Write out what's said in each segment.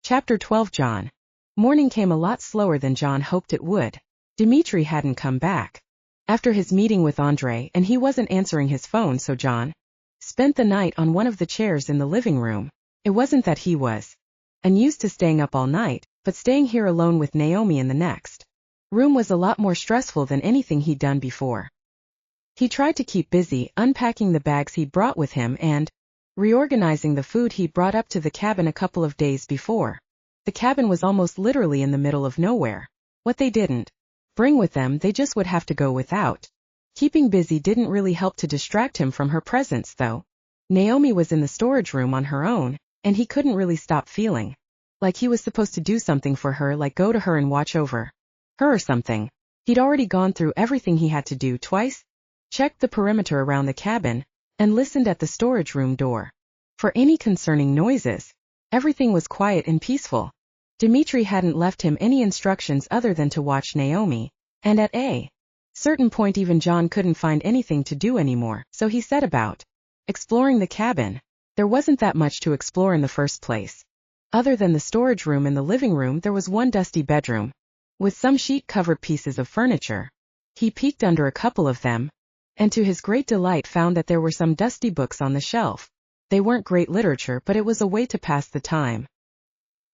Chapter 12. John. Morning came a lot slower than John hoped it would. Dimitri hadn't come back after his meeting with Andre, and he wasn't answering his phone, so John spent the night on one of the chairs in the living room. It wasn't that he was unused to staying up all night, but staying here alone with Naomi in the next room was a lot more stressful than anything he'd done before. He tried to keep busy, unpacking the bags he'd brought with him and reorganizing the food he'd brought up to the cabin a couple of days before. The cabin was almost literally in the middle of nowhere. What they didn't bring with them, they just would have to go without. Keeping busy didn't really help to distract him from her presence, though. Naomi was in the storage room on her own, and he couldn't really stop feeling like he was supposed to do something for her, like go to her and watch over her or something. He'd already gone through everything he had to do twice, checked the perimeter around the cabin, and listened at the storage room door for any concerning noises. Everything was quiet and peaceful. Dimitri hadn't left him any instructions other than to watch Naomi, and at a certain point even John couldn't find anything to do anymore, so he set about exploring the cabin. There wasn't that much to explore in the first place. Other than the storage room and the living room, there was one dusty bedroom with some sheet-covered pieces of furniture. He peeked under a couple of them, and to his great delight found that there were some dusty books on the shelf. They weren't great literature, but it was a way to pass the time.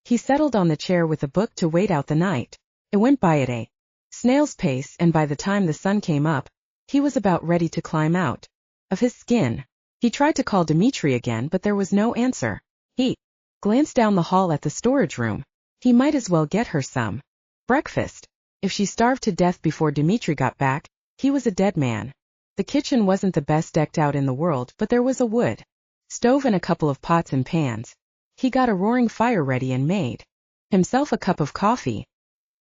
He settled on the chair with a book to wait out the night. It went by at a snail's pace, and by the time the sun came up, he was about ready to climb out of his skin. He tried to call Dimitri again, but there was no answer. He glanced down the hall at the storage room. He might as well get her some breakfast. If she starved to death before Dimitri got back, he was a dead man. The kitchen wasn't the best decked out in the world, but there was a wood stove and a couple of pots and pans. He got a roaring fire ready and made himself a cup of coffee.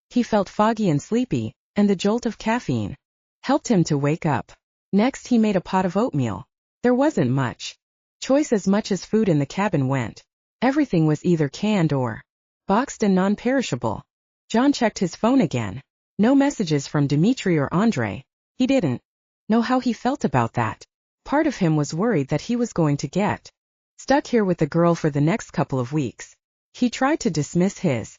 He felt foggy and sleepy, and the jolt of caffeine helped him to wake up. Next he made a pot of oatmeal. There wasn't much choice as much as food in the cabin went. Everything was either canned or boxed and non-perishable. John checked his phone again. No messages from Dimitri or Andre. He didn't know how he felt about that. Part of him was worried that he was going to get stuck here with the girl for the next couple of weeks. He tried to dismiss his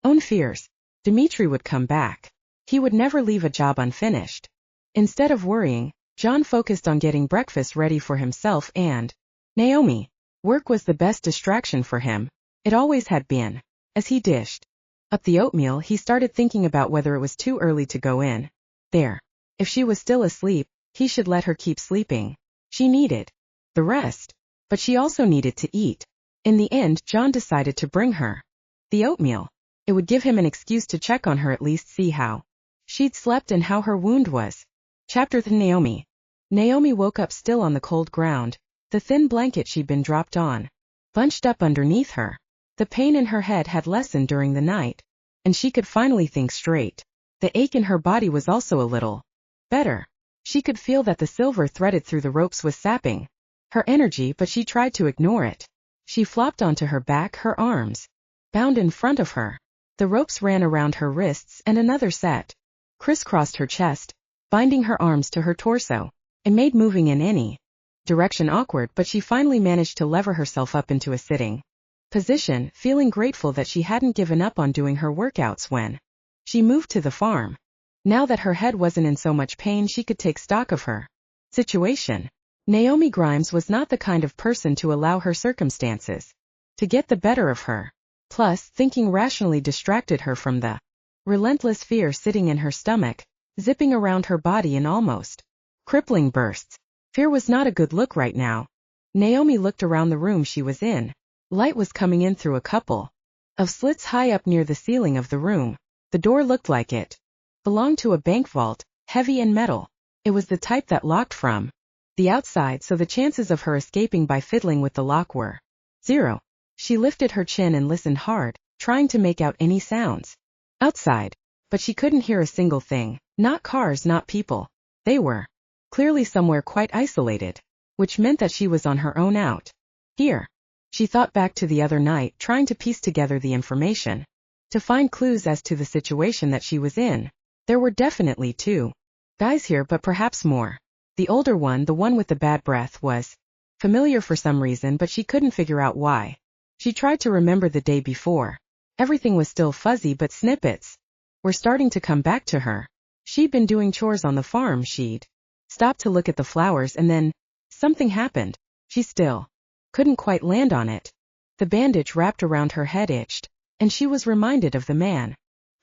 own fears. Dimitri would come back. He would never leave a job unfinished. Instead of worrying, John focused on getting breakfast ready for himself and Naomi. Work was the best distraction for him. It always had been. As he dished up the oatmeal, he started thinking about whether it was too early to go in there. If she was still asleep, he should let her keep sleeping. She needed the rest, but she also needed to eat. In the end, John decided to bring her the oatmeal. It would give him an excuse to check on her, at least see how she'd slept and how her wound was. Chapter 3. Naomi. Naomi woke up still on the cold ground. The thin blanket she'd been dropped on bunched up underneath her. The pain in her head had lessened during the night, and she could finally think straight. The ache in her body was also a little better. She could feel that the silver threaded through the ropes was sapping her energy, but she tried to ignore it. She flopped onto her back, her arms bound in front of her. The ropes ran around her wrists, and another set crisscrossed her chest, binding her arms to her torso. It made moving in any direction awkward, but she finally managed to lever herself up into a sitting position, feeling grateful that she hadn't given up on doing her workouts when she moved to the farm. Now that her head wasn't in so much pain, she could take stock of her situation. Naomi Grimes was not the kind of person to allow her circumstances to get the better of her. Plus, thinking rationally distracted her from the relentless fear sitting in her stomach, zipping around her body in almost crippling bursts. Fear was not a good look right now. Naomi looked around the room she was in. Light was coming in through a couple of slits high up near the ceiling of the room. The door looked like it belonged to a bank vault, heavy and metal. It was the type that locked from the outside, so the chances of her escaping by fiddling with the lock were 0. She lifted her chin and listened hard, trying to make out any sounds outside, but she couldn't hear a single thing. Not cars, not people. They were clearly somewhere quite isolated, which meant that she was on her own out here. She thought back to the other night, trying to piece together the information to find clues as to the situation that she was in. There were definitely 2 guys here, but perhaps more. The older one, the one with the bad breath, was familiar for some reason, but she couldn't figure out why. She tried to remember the day before. Everything was still fuzzy, but snippets were starting to come back to her. She'd been doing chores on the farm. She'd stopped to look at the flowers, and then something happened. She still couldn't quite land on it. The bandage wrapped around her head itched, and she was reminded of the man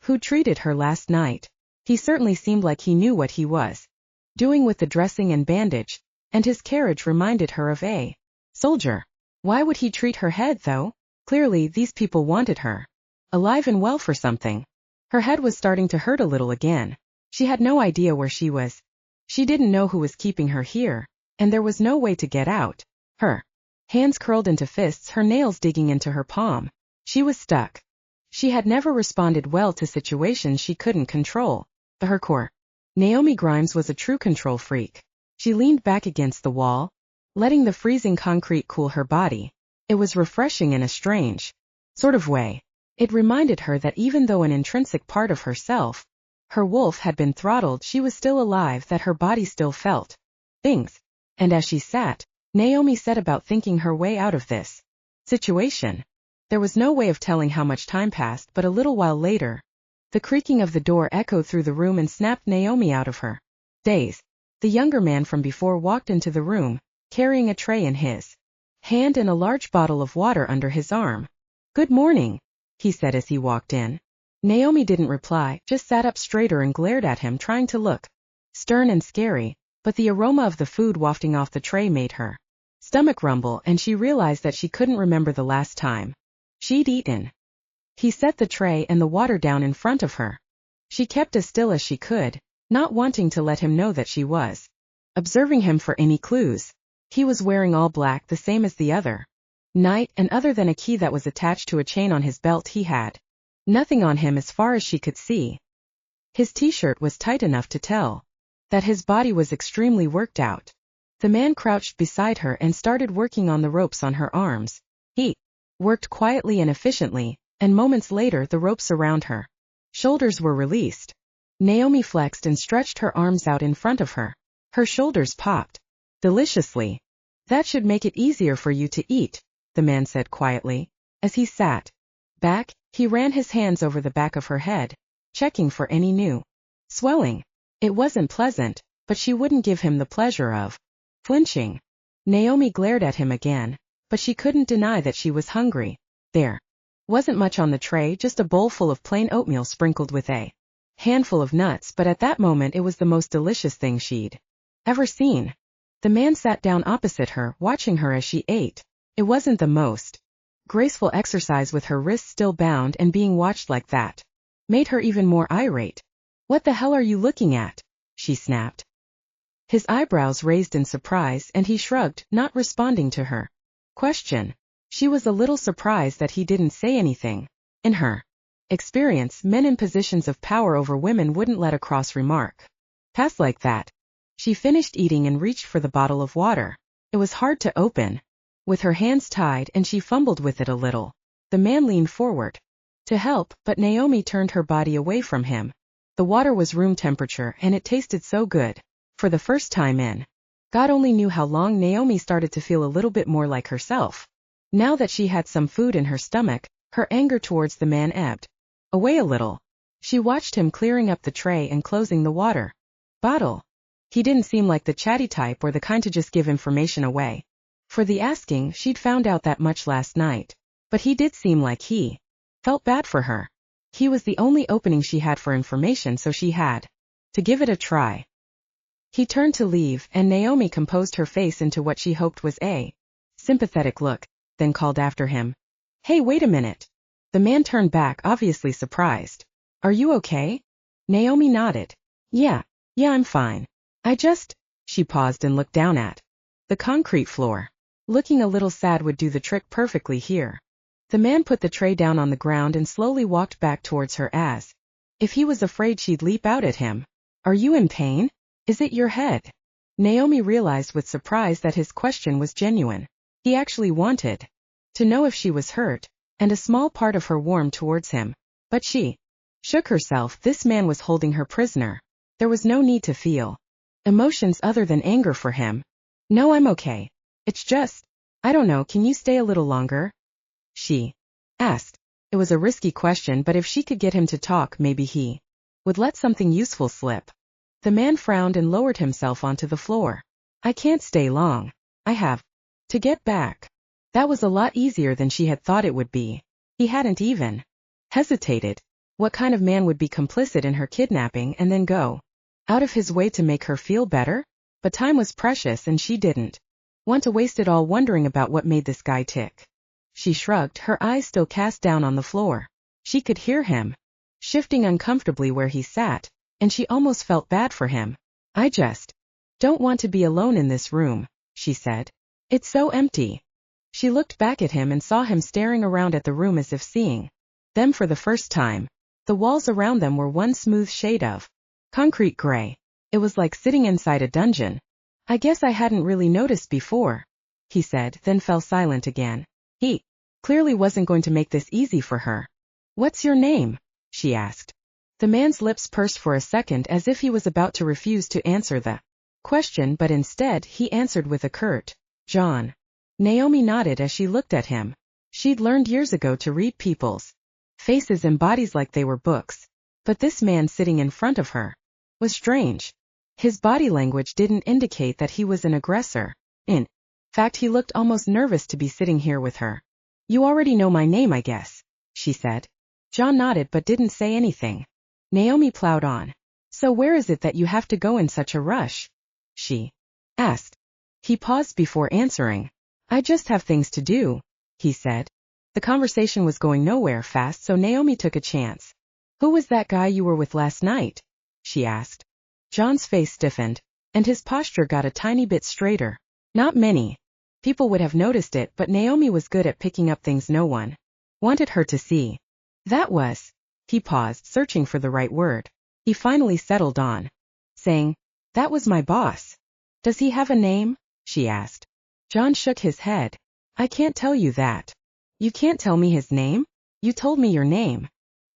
who treated her last night. He certainly seemed like he knew what he was doing with the dressing and bandage, and his carriage reminded her of a soldier. Why would he treat her head, though? Clearly these people wanted her alive and well for something. Her head was starting to hurt a little again. She had no idea where she was. She didn't know who was keeping her here, and there was no way to get out. Her hands curled into fists, her nails digging into her palm. She was stuck. She had never responded well to situations she couldn't control. Her core. Naomi Grimes was a true control freak. She leaned back against the wall, letting the freezing concrete cool her body. It was refreshing in a strange sort of way. It reminded her that even though an intrinsic part of herself, her wolf, had been throttled, she was still alive, that her body still felt things. And as she sat, Naomi set about thinking her way out of this situation. There was no way of telling how much time passed, but a little while later, the creaking of the door echoed through the room and snapped Naomi out of her daze. The younger man from before walked into the room, carrying a tray in his hand and a large bottle of water under his arm. "Good morning," he said as he walked in. Naomi didn't reply, just sat up straighter and glared at him, trying to look stern and scary, but the aroma of the food wafting off the tray made her stomach rumble, and she realized that she couldn't remember the last time she'd eaten. He set the tray and the water down in front of her. She kept as still as she could, not wanting to let him know that she was observing him for any clues. He was wearing all black, the same as the other night, and other than a key that was attached to a chain on his belt, he had nothing on him as far as she could see. His t-shirt was tight enough to tell that his body was extremely worked out. The man crouched beside her and started working on the ropes on her arms. He worked quietly and efficiently, and moments later the ropes around her shoulders were released. Naomi flexed and stretched her arms out in front of her. Her shoulders popped deliciously. "That should make it easier for you to eat," the man said quietly. As he sat back, he ran his hands over the back of her head, checking for any new swelling. It wasn't pleasant, but she wouldn't give him the pleasure of flinching. Naomi glared at him again, but she couldn't deny that she was hungry. There wasn't much on the tray, just a bowl full of plain oatmeal sprinkled with a handful of nuts, but at that moment it was the most delicious thing she'd ever seen. The man sat down opposite her, watching her as she ate. It wasn't the most graceful exercise, with her wrists still bound, and being watched like that made her even more irate. "What the hell are you looking at?" she snapped. His eyebrows raised in surprise, and he shrugged, not responding to her question. She was a little surprised that he didn't say anything. In her experience, men in positions of power over women wouldn't let a cross remark pass like that. She finished eating and reached for the bottle of water. It was hard to open with her hands tied, and she fumbled with it a little. The man leaned forward to help, but Naomi turned her body away from him. The water was room temperature, and it tasted so good. For the first time in God only knew how long, Naomi started to feel a little bit more like herself. Now that she had some food in her stomach, her anger towards the man ebbed away a little. She watched him clearing up the tray and closing the water bottle. He didn't seem like the chatty type or the kind to just give information away for the asking. She'd found out that much last night. But he did seem like he felt bad for her. He was the only opening she had for information, so she had to give it a try. He turned to leave, and Naomi composed her face into what she hoped was a sympathetic look, then called after him, "Hey, wait a minute." The man turned back, obviously surprised. "Are you okay?" Naomi nodded. Yeah, I'm fine. She paused and looked down at the concrete floor. Looking a little sad would do the trick perfectly here. The man put the tray down on the ground and slowly walked back towards her, as if he was afraid she'd leap out at him. "Are you in pain? Is it your head?" Naomi realized with surprise that his question was genuine. He actually wanted to know if she was hurt, and a small part of her warmed towards him. But she shook herself. This man was holding her prisoner. There was no need to feel emotions other than anger for him. "No, I'm okay. It's just, I don't know, can you stay a little longer?" she asked. It was a risky question, but if she could get him to talk, maybe he would let something useful slip. The man frowned and lowered himself onto the floor. I can't stay long. I have to get back. That was a lot easier than she had thought it would be. He hadn't even hesitated. What kind of man would be complicit in her kidnapping and then go out of his way to make her feel better? But time was precious and she didn't want to waste it all wondering about what made this guy tick. She shrugged, her eyes still cast down on the floor. She could hear him shifting uncomfortably where he sat, and she almost felt bad for him. I just don't want to be alone in this room, she said. It's so empty. She looked back at him and saw him staring around at the room as if seeing them for the first time. The walls around them were one smooth shade of concrete gray. It was like sitting inside a dungeon. I guess I hadn't really noticed before, he said, then fell silent again. He clearly wasn't going to make this easy for her. What's your name? She asked. The man's lips pursed for a second as if he was about to refuse to answer the question, but instead he answered with a curt, John. Naomi nodded as she looked at him. She'd learned years ago to read people's faces and bodies like they were books. But this man sitting in front of her was strange. His body language didn't indicate that he was an aggressor. In fact, he looked almost nervous to be sitting here with her. You already know my name, I guess, she said. John nodded but didn't say anything. Naomi plowed on. So where is it that you have to go in such a rush? She asked. He paused before answering. I just have things to do, he said. The conversation was going nowhere fast, so Naomi took a chance. Who was that guy you were with last night? She asked. John's face stiffened, and his posture got a tiny bit straighter. Not many people would have noticed it, but Naomi was good at picking up things no one wanted her to see. That was. He paused, searching for the right word. He finally settled on saying, that was my boss. Does he have a name? She asked. John shook his head. I can't tell you that. You can't tell me his name? You told me your name.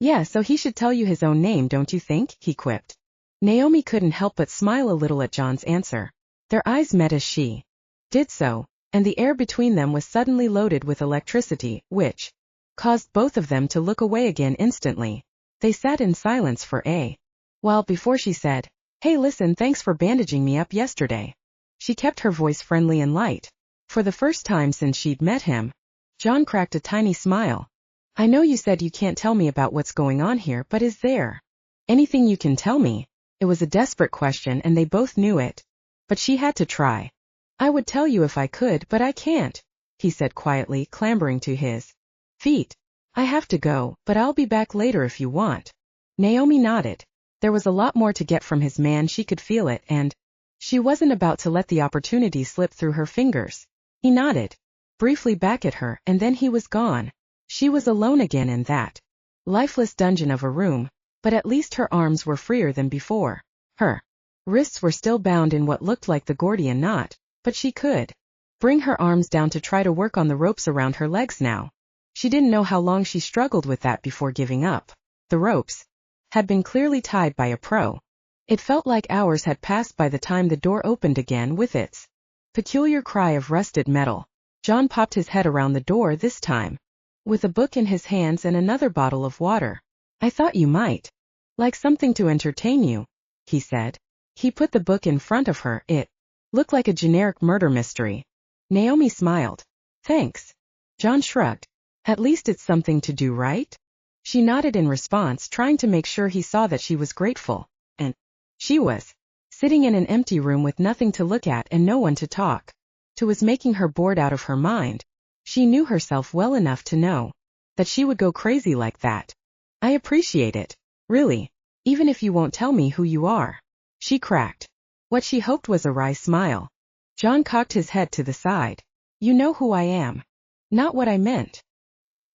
Yeah, so he should tell you his own name, don't you think? He quipped. Naomi couldn't help but smile a little at John's answer. Their eyes met as she did so, and the air between them was suddenly loaded with electricity, which caused both of them to look away again instantly. They sat in silence for a while before she said, Hey, listen, thanks for bandaging me up yesterday. She kept her voice friendly and light. For the first time since she'd met him, John cracked a tiny smile. I know you said you can't tell me about what's going on here, but is there anything you can tell me? It was a desperate question and they both knew it. But she had to try. I would tell you if I could, but I can't, he said quietly, clambering to his feet. I have to go, but I'll be back later if you want. Naomi nodded. There was a lot more to get from his man, she could feel it, and she wasn't about to let the opportunity slip through her fingers. He nodded briefly back at her, and then he was gone. She was alone again in that lifeless dungeon of a room, but at least her arms were freer than before. Her wrists were still bound in what looked like the Gordian knot, but she could bring her arms down to try to work on the ropes around her legs now. She didn't know how long she struggled with that before giving up. The ropes had been clearly tied by a pro. It felt like hours had passed by the time the door opened again with its peculiar cry of rusted metal. John popped his head around the door this time, with a book in his hands and another bottle of water. I thought you might like something to entertain you, he said. He put the book in front of her. It looked like a generic murder mystery. Naomi smiled. Thanks. John shrugged. At least it's something to do, right? She nodded in response, trying to make sure he saw that she was grateful. And she was sitting in an empty room with nothing to look at and no one to talk to was making her bored out of her mind. She knew herself well enough to know that she would go crazy like that. I appreciate it, really, even if you won't tell me who you are. She cracked what she hoped was a wry smile. John cocked his head to the side. You know who I am. Not what I meant.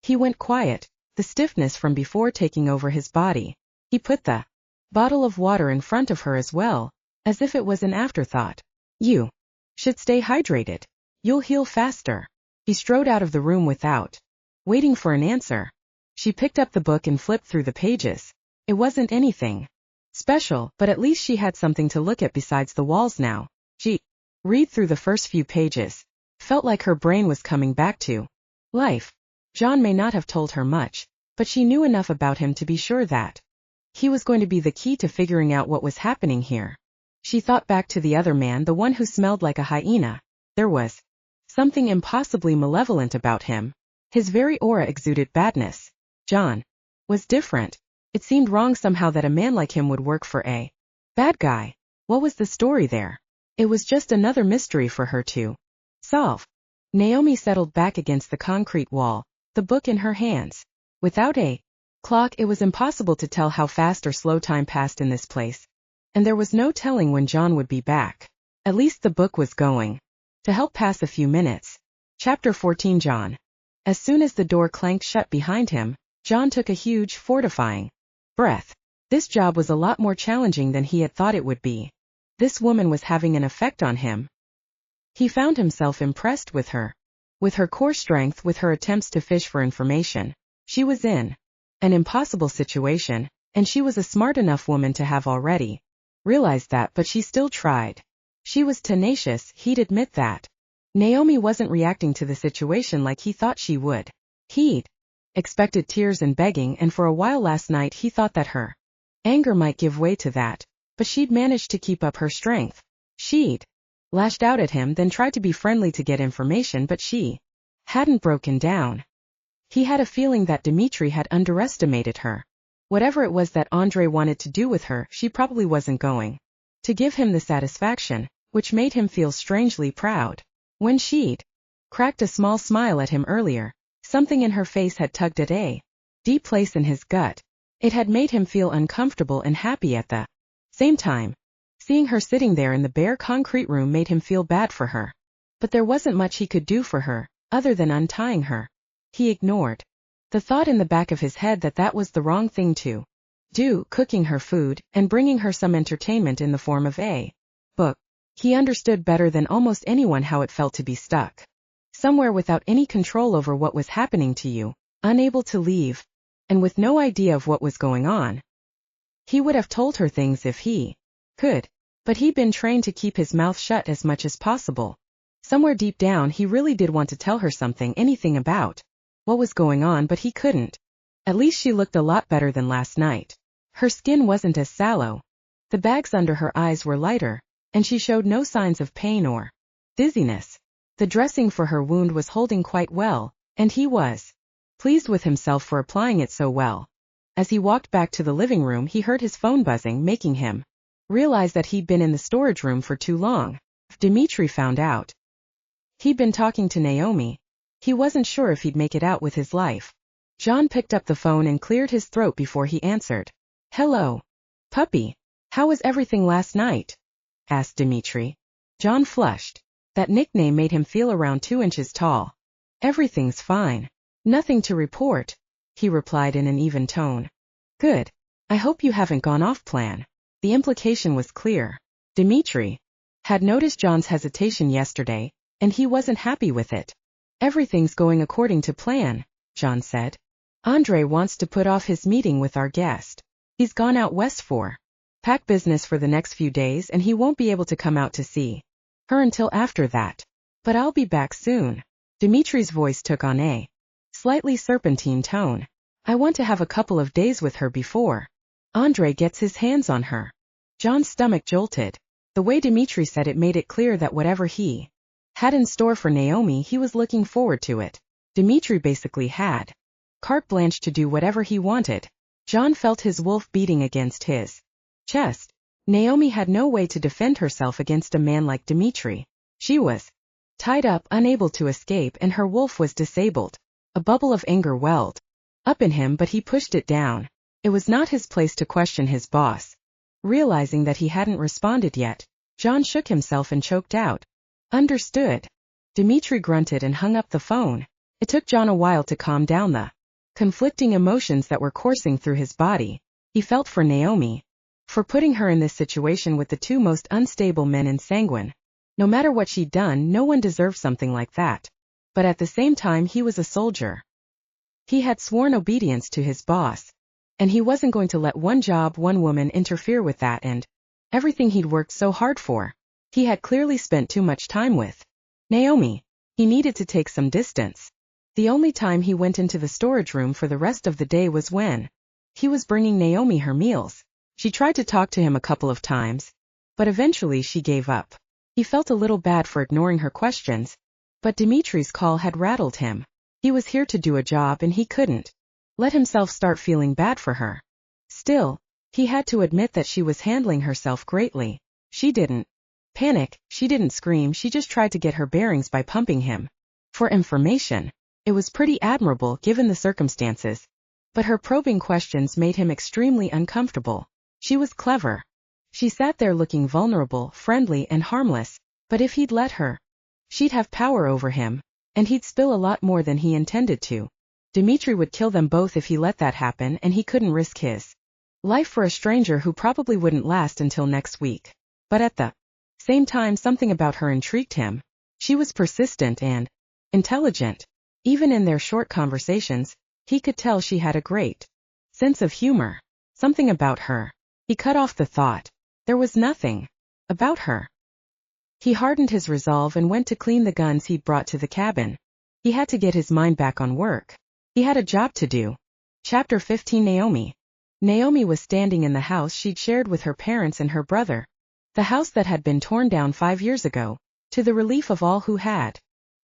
He went quiet, the stiffness from before taking over his body. He put the bottle of water in front of her as well, as if it was an afterthought. You should stay hydrated. You'll heal faster. He strode out of the room without waiting for an answer. She picked up the book and flipped through the pages. It wasn't anything special, but at least she had something to look at besides the walls now. She read through the first few pages. Felt like her brain was coming back to life. John may not have told her much, but she knew enough about him to be sure that he was going to be the key to figuring out what was happening here. She thought back to the other man, the one who smelled like a hyena. There was something impossibly malevolent about him. His very aura exuded badness. John was different. It seemed wrong somehow that a man like him would work for a bad guy. What was the story there? It was just another mystery for her to solve. Naomi settled back against the concrete wall, the book in her hands. Without a clock, it was impossible to tell how fast or slow time passed in this place. And there was no telling when John would be back. At least the book was going to help pass a few minutes. Chapter 14. John. As soon as the door clanked shut behind him, John took a huge, fortifying breath. This job was a lot more challenging than he had thought it would be. This woman was having an effect on him. He found himself impressed with her. With her core strength, with her attempts to fish for information. She was in an impossible situation, and she was a smart enough woman to have already realized that, but she still tried. She was tenacious, he'd admit that. Naomi wasn't reacting to the situation like he thought she would. He'd expected tears and begging, and for a while last night he thought that her anger might give way to that, but she'd managed to keep up her strength. She'd lashed out at him, then tried to be friendly to get information, but she hadn't broken down. He had a feeling that Dimitri had underestimated her. Whatever it was that Andre wanted to do with her, she probably wasn't going to give him the satisfaction, which made him feel strangely proud. When she'd cracked a small smile at him earlier, something in her face had tugged at a deep place in his gut. It had made him feel uncomfortable and happy at the same time. Seeing her sitting there in the bare concrete room made him feel bad for her. But there wasn't much he could do for her, other than untying her. He ignored the thought in the back of his head that that was the wrong thing to do, cooking her food, and bringing her some entertainment in the form of a book. He understood better than almost anyone how it felt to be stuck somewhere without any control over what was happening to you, unable to leave, and with no idea of what was going on. He would have told her things if he could, but he'd been trained to keep his mouth shut as much as possible. Somewhere deep down he really did want to tell her something, anything about what was going on, but he couldn't. At least she looked a lot better than last night. Her skin wasn't as sallow. The bags under her eyes were lighter, and she showed no signs of pain or dizziness. The dressing for her wound was holding quite well, and he was pleased with himself for applying it so well. As he walked back to the living room, he heard his phone buzzing, making him realize that he'd been in the storage room for too long. If Dimitri found out he'd been talking to Naomi, he wasn't sure if he'd make it out with his life. John picked up the phone and cleared his throat before he answered. "Hello, puppy. How was everything last night?" asked Dimitri. John flushed. That nickname made him feel around 2 inches tall. "Everything's fine. Nothing to report," he replied in an even tone. "Good. I hope you haven't gone off plan." The implication was clear. Dimitri had noticed John's hesitation yesterday, and he wasn't happy with it. "Everything's going according to plan," John said. "Andre wants to put off his meeting with our guest. He's gone out west for pack business for the next few days, and he won't be able to come out to see her until after that. But I'll be back soon." Dimitri's voice took on a slightly serpentine tone. "I want to have a couple of days with her before Andre gets his hands on her." John's stomach jolted. The way Dimitri said it made it clear that whatever he had in store for Naomi, he was looking forward to it. Dimitri basically had carte blanche to do whatever he wanted. John felt his wolf beating against his chest. Naomi had no way to defend herself against a man like Dimitri. She was tied up, unable to escape, and her wolf was disabled. A bubble of anger welled up in him, but he pushed it down. It was not his place to question his boss. Realizing that he hadn't responded yet, John shook himself and choked out, "Understood." Dimitri grunted and hung up the phone. It took John a while to calm down the conflicting emotions that were coursing through his body. He felt for Naomi, for putting her in this situation with the two most unstable men in Sanguine. No matter what she'd done, no one deserved something like that. But at the same time, he was a soldier. He had sworn obedience to his boss, and he wasn't going to let one job, one woman interfere with that and everything he'd worked so hard for. He had clearly spent too much time with Naomi. He needed to take some distance. The only time he went into the storage room for the rest of the day was when he was bringing Naomi her meals. She tried to talk to him a couple of times, but eventually she gave up. He felt a little bad for ignoring her questions, but Dimitri's call had rattled him. He was here to do a job and he couldn't let himself start feeling bad for her. Still, he had to admit that she was handling herself greatly. She didn't panic, she didn't scream, she just tried to get her bearings by pumping him for information. It was pretty admirable given the circumstances, but her probing questions made him extremely uncomfortable. She was clever. She sat there looking vulnerable, friendly, and harmless, but if he'd let her, she'd have power over him, and he'd spill a lot more than he intended to. Dimitri would kill them both if he let that happen, and he couldn't risk his life for a stranger who probably wouldn't last until next week. But at the same time, something about her intrigued him. She was persistent and intelligent. Even in their short conversations, he could tell she had a great sense of humor. Something about her. He cut off the thought. There was nothing about her. He hardened his resolve and went to clean the guns he'd brought to the cabin. He had to get his mind back on work. He had a job to do. Chapter 15. Naomi. Naomi was standing in the house she'd shared with her parents and her brother. The house that had been torn down 5 years ago, to the relief of all who had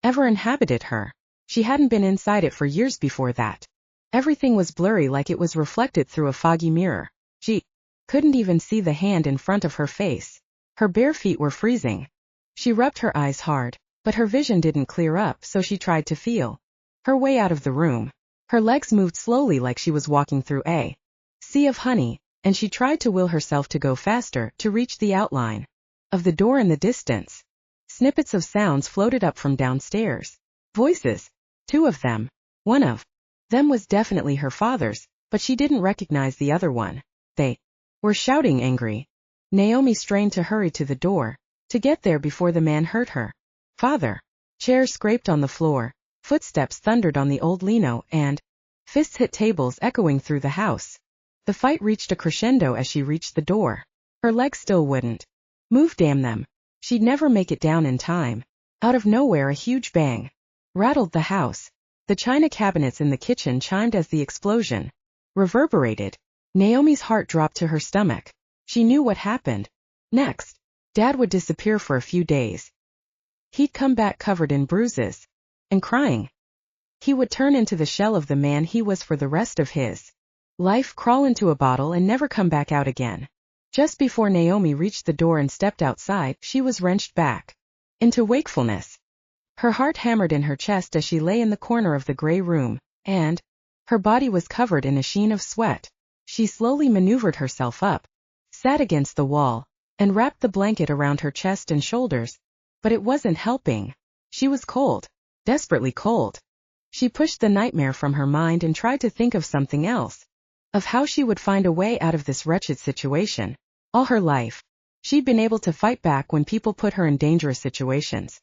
ever inhabited her. She hadn't been inside it for years before that. Everything was blurry, like it was reflected through a foggy mirror. She couldn't even see the hand in front of her face. Her bare feet were freezing. She rubbed her eyes hard, but her vision didn't clear up, so she tried to feel her way out of the room. Her legs moved slowly like she was walking through a sea of honey, and she tried to will herself to go faster, to reach the outline of the door in the distance. Snippets of sounds floated up from downstairs. Voices. 2 of them. One of them was definitely her father's, but she didn't recognize the other one. They were shouting, angry. Naomi strained to hurry to the door, to get there before the man hurt her. Father. Chairs scraped on the floor, footsteps thundered on the old lino, and fists hit tables, echoing through the house. The fight reached a crescendo as she reached the door. Her legs still wouldn't move, damn them. She'd never make it down in time. Out of nowhere, a huge bang rattled the house. The china cabinets in the kitchen chimed as the explosion reverberated. Naomi's heart dropped to her stomach. She knew what happened next. Dad would disappear for a few days. He'd come back covered in bruises and crying. He would turn into the shell of the man he was for the rest of his life, crawl into a bottle and never come back out again. Just before Naomi reached the door and stepped outside, she was wrenched back into wakefulness. Her heart hammered in her chest as she lay in the corner of the gray room, and her body was covered in a sheen of sweat. She slowly maneuvered herself up, sat against the wall, and wrapped the blanket around her chest and shoulders. But it wasn't helping. She was cold, desperately cold. She pushed the nightmare from her mind and tried to think of something else, of how she would find a way out of this wretched situation. All her life, she'd been able to fight back when people put her in dangerous situations.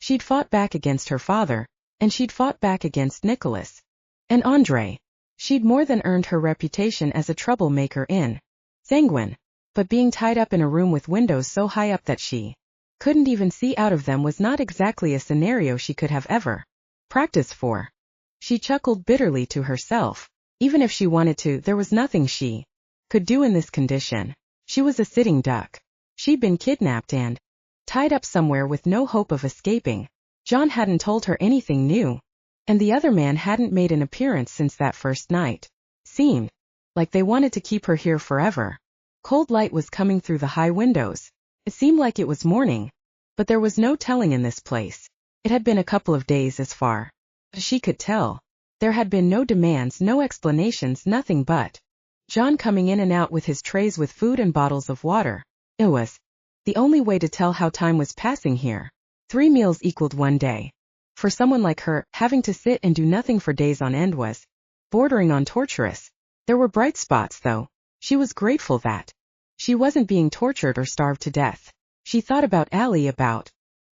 She'd fought back against her father, and she'd fought back against Nicholas and Andre. She'd more than earned her reputation as a troublemaker in Sanguine, but being tied up in a room with windows so high up that she couldn't even see out of them was not exactly a scenario she could have ever practiced for. She chuckled bitterly to herself. Even if she wanted to, there was nothing she could do in this condition. She was a sitting duck. She'd been kidnapped and tied up somewhere with no hope of escaping. John hadn't told her anything new, and the other man hadn't made an appearance since that first night. Seemed like they wanted to keep her here forever. Cold light was coming through the high windows. It seemed like it was morning, but there was no telling in this place. It had been a couple of days as far as she could tell. There had been no demands, no explanations, nothing but John coming in and out with his trays with food and bottles of water. It was the only way to tell how time was passing here. 3 meals equaled 1 day. For someone like her, having to sit and do nothing for days on end was bordering on torturous. There were bright spots, though. She was grateful that she wasn't being tortured or starved to death. She thought about Allie, about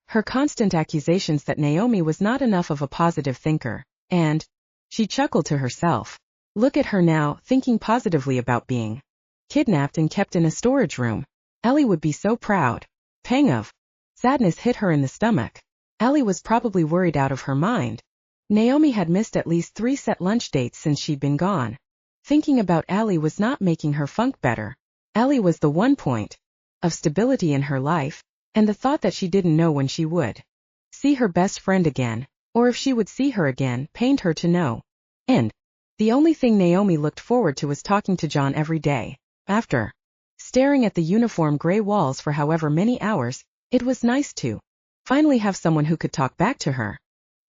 her constant accusations that Naomi was not enough of a positive thinker, and she chuckled to herself. Look at her now, thinking positively about being kidnapped and kept in a storage room. Allie would be so proud. Pang of sadness hit her in the stomach. Allie was probably worried out of her mind. Naomi had missed at least 3 set lunch dates since she'd been gone. Thinking about Allie was not making her funk better. Allie was the one point of stability in her life, and the thought that she didn't know when she would see her best friend again, or if she would see her again, pained her to no end. The only thing Naomi looked forward to was talking to John every day. After staring at the uniform gray walls for however many hours, it was nice to finally have someone who could talk back to her.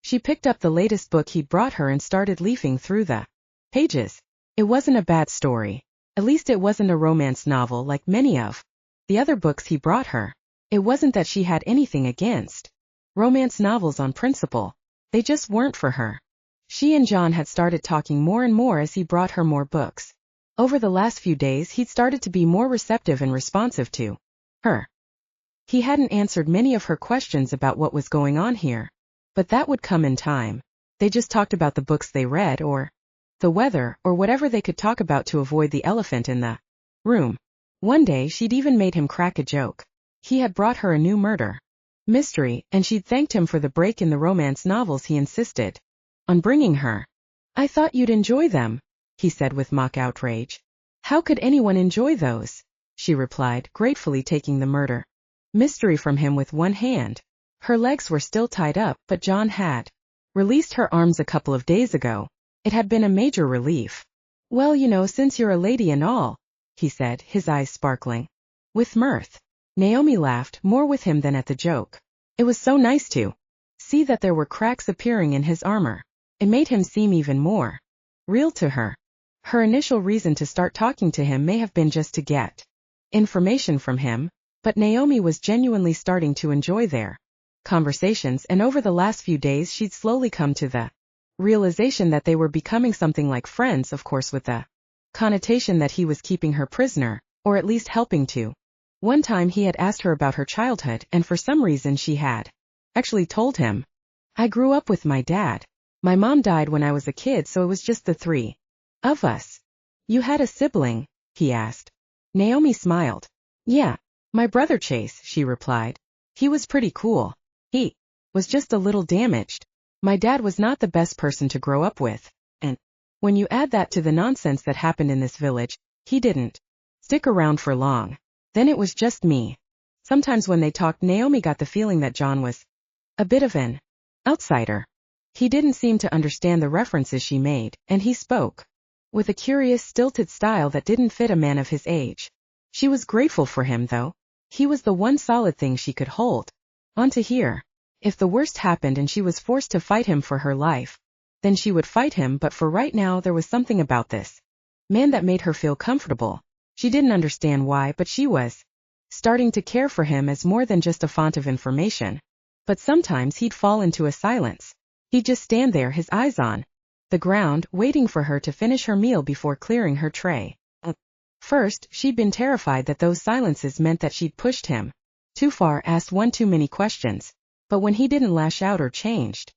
She picked up the latest book he'd brought her and started leafing through the pages. It wasn't a bad story. At least it wasn't a romance novel like many of the other books he brought her. It wasn't that she had anything against romance novels on principle. They just weren't for her. She and John had started talking more and more as he brought her more books. Over the last few days he'd started to be more receptive and responsive to her. He hadn't answered many of her questions about what was going on here, but that would come in time. They just talked about the books they read, or the weather, or whatever they could talk about to avoid the elephant in the room. One day she'd even made him crack a joke. He had brought her a new murder mystery, and she'd thanked him for the break in the romance novels he insisted on bringing her. "I thought you'd enjoy them," he said with mock outrage. "How could anyone enjoy those?" she replied, gratefully taking the murder mystery from him with one hand. Her legs were still tied up, but John had released her arms a couple of days ago. It had been a major relief. "Well, you know, since you're a lady and all," he said, his eyes sparkling with mirth. Naomi laughed, more with him than at the joke. It was so nice to see that there were cracks appearing in his armor. It made him seem even more real to her. Her initial reason to start talking to him may have been just to get information from him, but Naomi was genuinely starting to enjoy their conversations, and over the last few days she'd slowly come to the realization that they were becoming something like friends, of course with the connotation that he was keeping her prisoner, or at least helping to. One time he had asked her about her childhood, and for some reason she had actually told him. "I grew up with my dad. My mom died when I was a kid, so it was just the 3 of us." "You had a sibling?" he asked. Naomi smiled. "Yeah, my brother Chase," she replied. "He was pretty cool. He was just a little damaged. My dad was not the best person to grow up with, and when you add that to the nonsense that happened in this village, he didn't stick around for long. Then it was just me." Sometimes when they talked, Naomi got the feeling that John was a bit of an outsider. He didn't seem to understand the references she made, and he spoke with a curious, stilted style that didn't fit a man of his age. She was grateful for him, though. He was the one solid thing she could hold on to here. If the worst happened and she was forced to fight him for her life, then she would fight him, but for right now there was something about this man that made her feel comfortable. She didn't understand why, but she was starting to care for him as more than just a font of information. But sometimes he'd fall into a silence. He'd just stand there, his eyes on the ground, waiting for her to finish her meal before clearing her tray. First, she'd been terrified that those silences meant that she'd pushed him too far, asked one too many questions. But when he didn't lash out or changed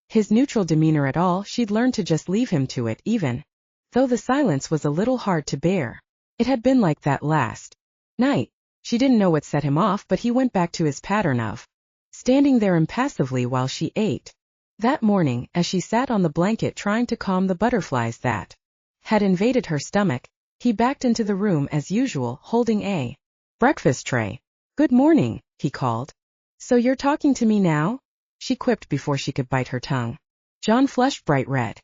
his neutral demeanor at all, she'd learned to just leave him to it, even though the silence was a little hard to bear. It had been like that last night. She didn't know what set him off, but he went back to his pattern of standing there impassively while she ate. That morning, as she sat on the blanket trying to calm the butterflies that had invaded her stomach, he backed into the room as usual, holding a breakfast tray. "Good morning," he called. "So you're talking to me now?" she quipped before she could bite her tongue. John flushed bright red.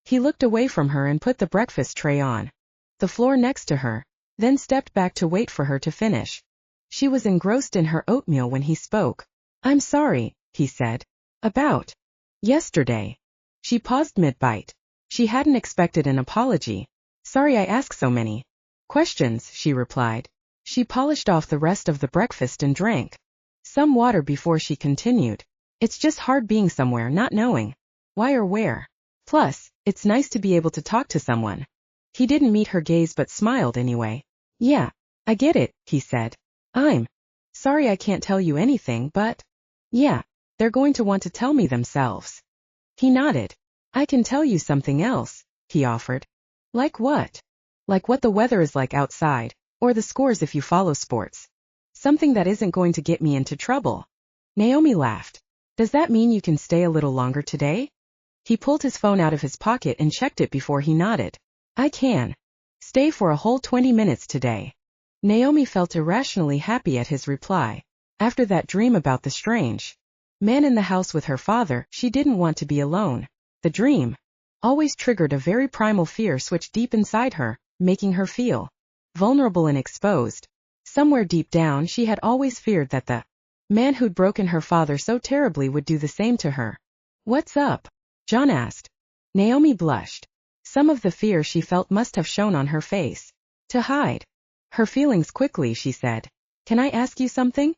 He looked away from her and put the breakfast tray on the floor next to her, then stepped back to wait for her to finish. She was engrossed in her oatmeal when he spoke. "I'm sorry," he said. "About yesterday." She paused mid-bite. She hadn't expected an apology. "Sorry I ask so many questions," she replied. She polished off the rest of the breakfast and drank some water before she continued. "It's just hard being somewhere not knowing why or where. Plus, it's nice to be able to talk to someone." He didn't meet her gaze but smiled anyway. "Yeah, I get it," he said. "I'm sorry I can't tell you anything, but yeah, they're going to want to tell me themselves." He nodded. "I can tell you something else," he offered. "Like what?" "Like what the weather is like outside, or the scores if you follow sports. Something that isn't going to get me into trouble." Naomi laughed. "Does that mean you can stay a little longer today?" He pulled his phone out of his pocket and checked it before he nodded. I can stay for a whole 20 minutes today. Naomi felt irrationally happy at his reply. After that dream about the strange man in the house with her father, she didn't want to be alone. The dream always triggered a very primal fear switch deep inside her, making her feel vulnerable and exposed. Somewhere deep down she had always feared that the man who'd broken her father so terribly would do the same to her. What's up? John asked. Naomi blushed. Some of the fear she felt must have shown on her face. To hide her feelings quickly, she said, Can I ask you something?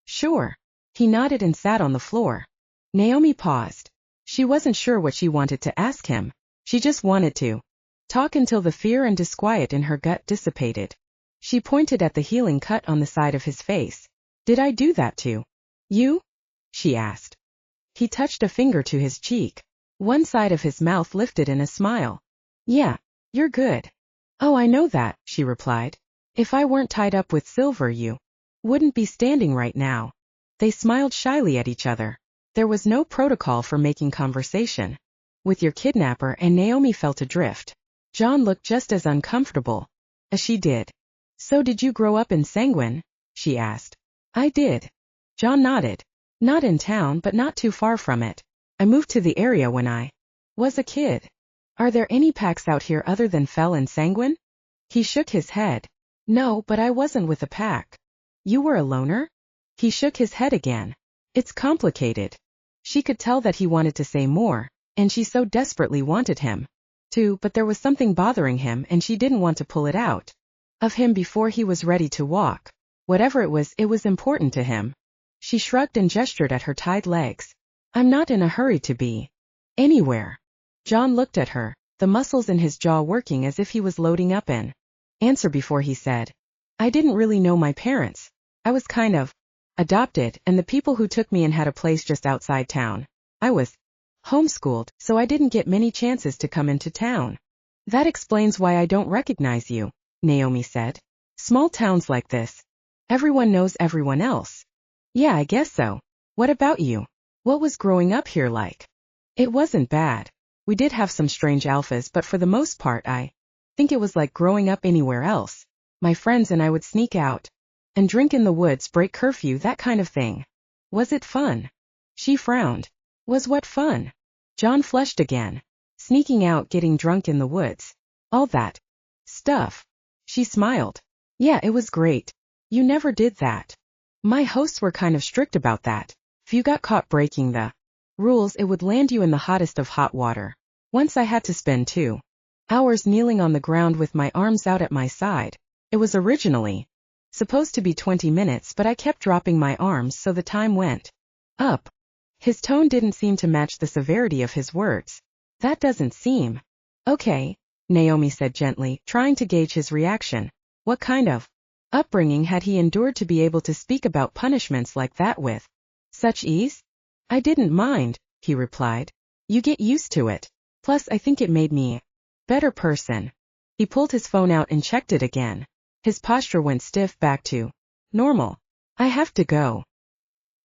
Sure. He nodded and sat on the floor. Naomi paused. She wasn't sure what she wanted to ask him. She just wanted to talk until the fear and disquiet in her gut dissipated. She pointed at the healing cut on the side of his face. Did I do that to you? She asked. He touched a finger to his cheek. One side of his mouth lifted in a smile. Yeah, you're good. Oh, I know that, she replied. If I weren't tied up with silver, you wouldn't be standing right now. They smiled shyly at each other. There was no protocol for making conversation with your kidnapper, and Naomi felt adrift. John looked just as uncomfortable as she did. So did you grow up in Sanguine? She asked. I did. John nodded. Not in town, but not too far from it. I moved to the area when I was a kid. Are there any packs out here other than Fell and Sanguine? He shook his head. No, but I wasn't with a pack. You were a loner? He shook his head again. It's complicated. She could tell that he wanted to say more, and she so desperately wanted him to, but there was something bothering him and she didn't want to pull it out of him before he was ready to walk. Whatever it was important to him. She shrugged and gestured at her tied legs. I'm not in a hurry to be anywhere. John looked at her, the muscles in his jaw working as if he was loading up an answer before he said, I didn't really know my parents. I was kind of adopted, and the people who took me in had a place just outside town. I was homeschooled, so I didn't get many chances to come into town. That explains why I don't recognize you, Naomi said. Small towns like this. Everyone knows everyone else. Yeah, I guess so. What about you? What was growing up here like? It wasn't bad. We did have some strange alphas, but for the most part I think it was like growing up anywhere else. My friends and I would sneak out and drink in the woods, break curfew, that kind of thing. Was it fun? She frowned. Was what fun? John flushed again. Sneaking out, getting drunk in the woods. All that stuff. She smiled. Yeah, it was great. You never did that. My hosts were kind of strict about that. If you got caught breaking the rules, it would land you in the hottest of hot water. Once I had to spend 2 hours kneeling on the ground with my arms out at my side. It was originally supposed to be 20 minutes, but I kept dropping my arms, so the time went up. His tone didn't seem to match the severity of his words. That doesn't seem okay, Naomi said gently, trying to gauge his reaction. What kind of upbringing had he endured to be able to speak about punishments like that with such ease? I didn't mind, he replied. You get used to it. Plus, I think it made me a better person. He pulled his phone out and checked it again. His posture went stiff back to normal. I have to go.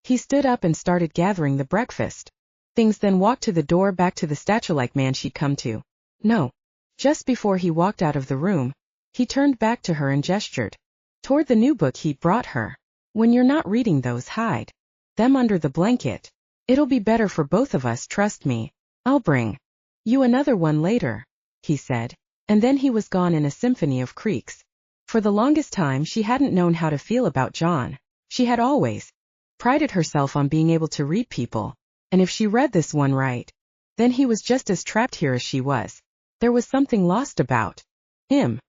He stood up and started gathering the breakfast things, then walked to the door, back to the statue-like man she'd come to. No. Just before he walked out of the room, he turned back to her and gestured toward the new book he'd brought her. When you're not reading those, hide them under the blanket. It'll be better for both of us, trust me. I'll bring you another one later, he said, and then he was gone in a symphony of creaks. For the longest time she hadn't known how to feel about John. She had always prided herself on being able to read people, and if she read this one right, then he was just as trapped here as she was. There was something lost about him.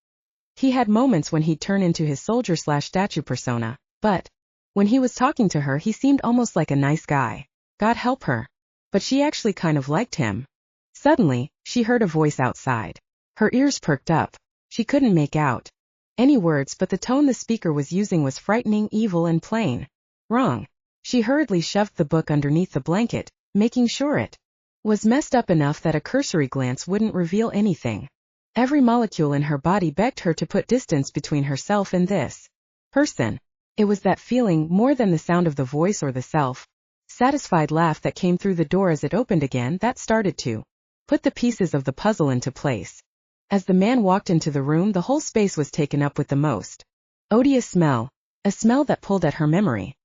He had moments when he'd turn into his soldier/statue persona, but when he was talking to her he seemed almost like a nice guy. God help her. But she actually kind of liked him. Suddenly, she heard a voice outside. Her ears perked up. She couldn't make out any words, but the tone the speaker was using was frightening, evil, and plain wrong. She hurriedly shoved the book underneath the blanket, making sure it was messed up enough that a cursory glance wouldn't reveal anything. Every molecule in her body begged her to put distance between herself and this person. It was that feeling, more than the sound of the voice or the self-satisfied laugh that came through the door as it opened again, that started to put the pieces of the puzzle into place. As the man walked into the room, the whole space was taken up with the most odious smell, a smell that pulled at her memory.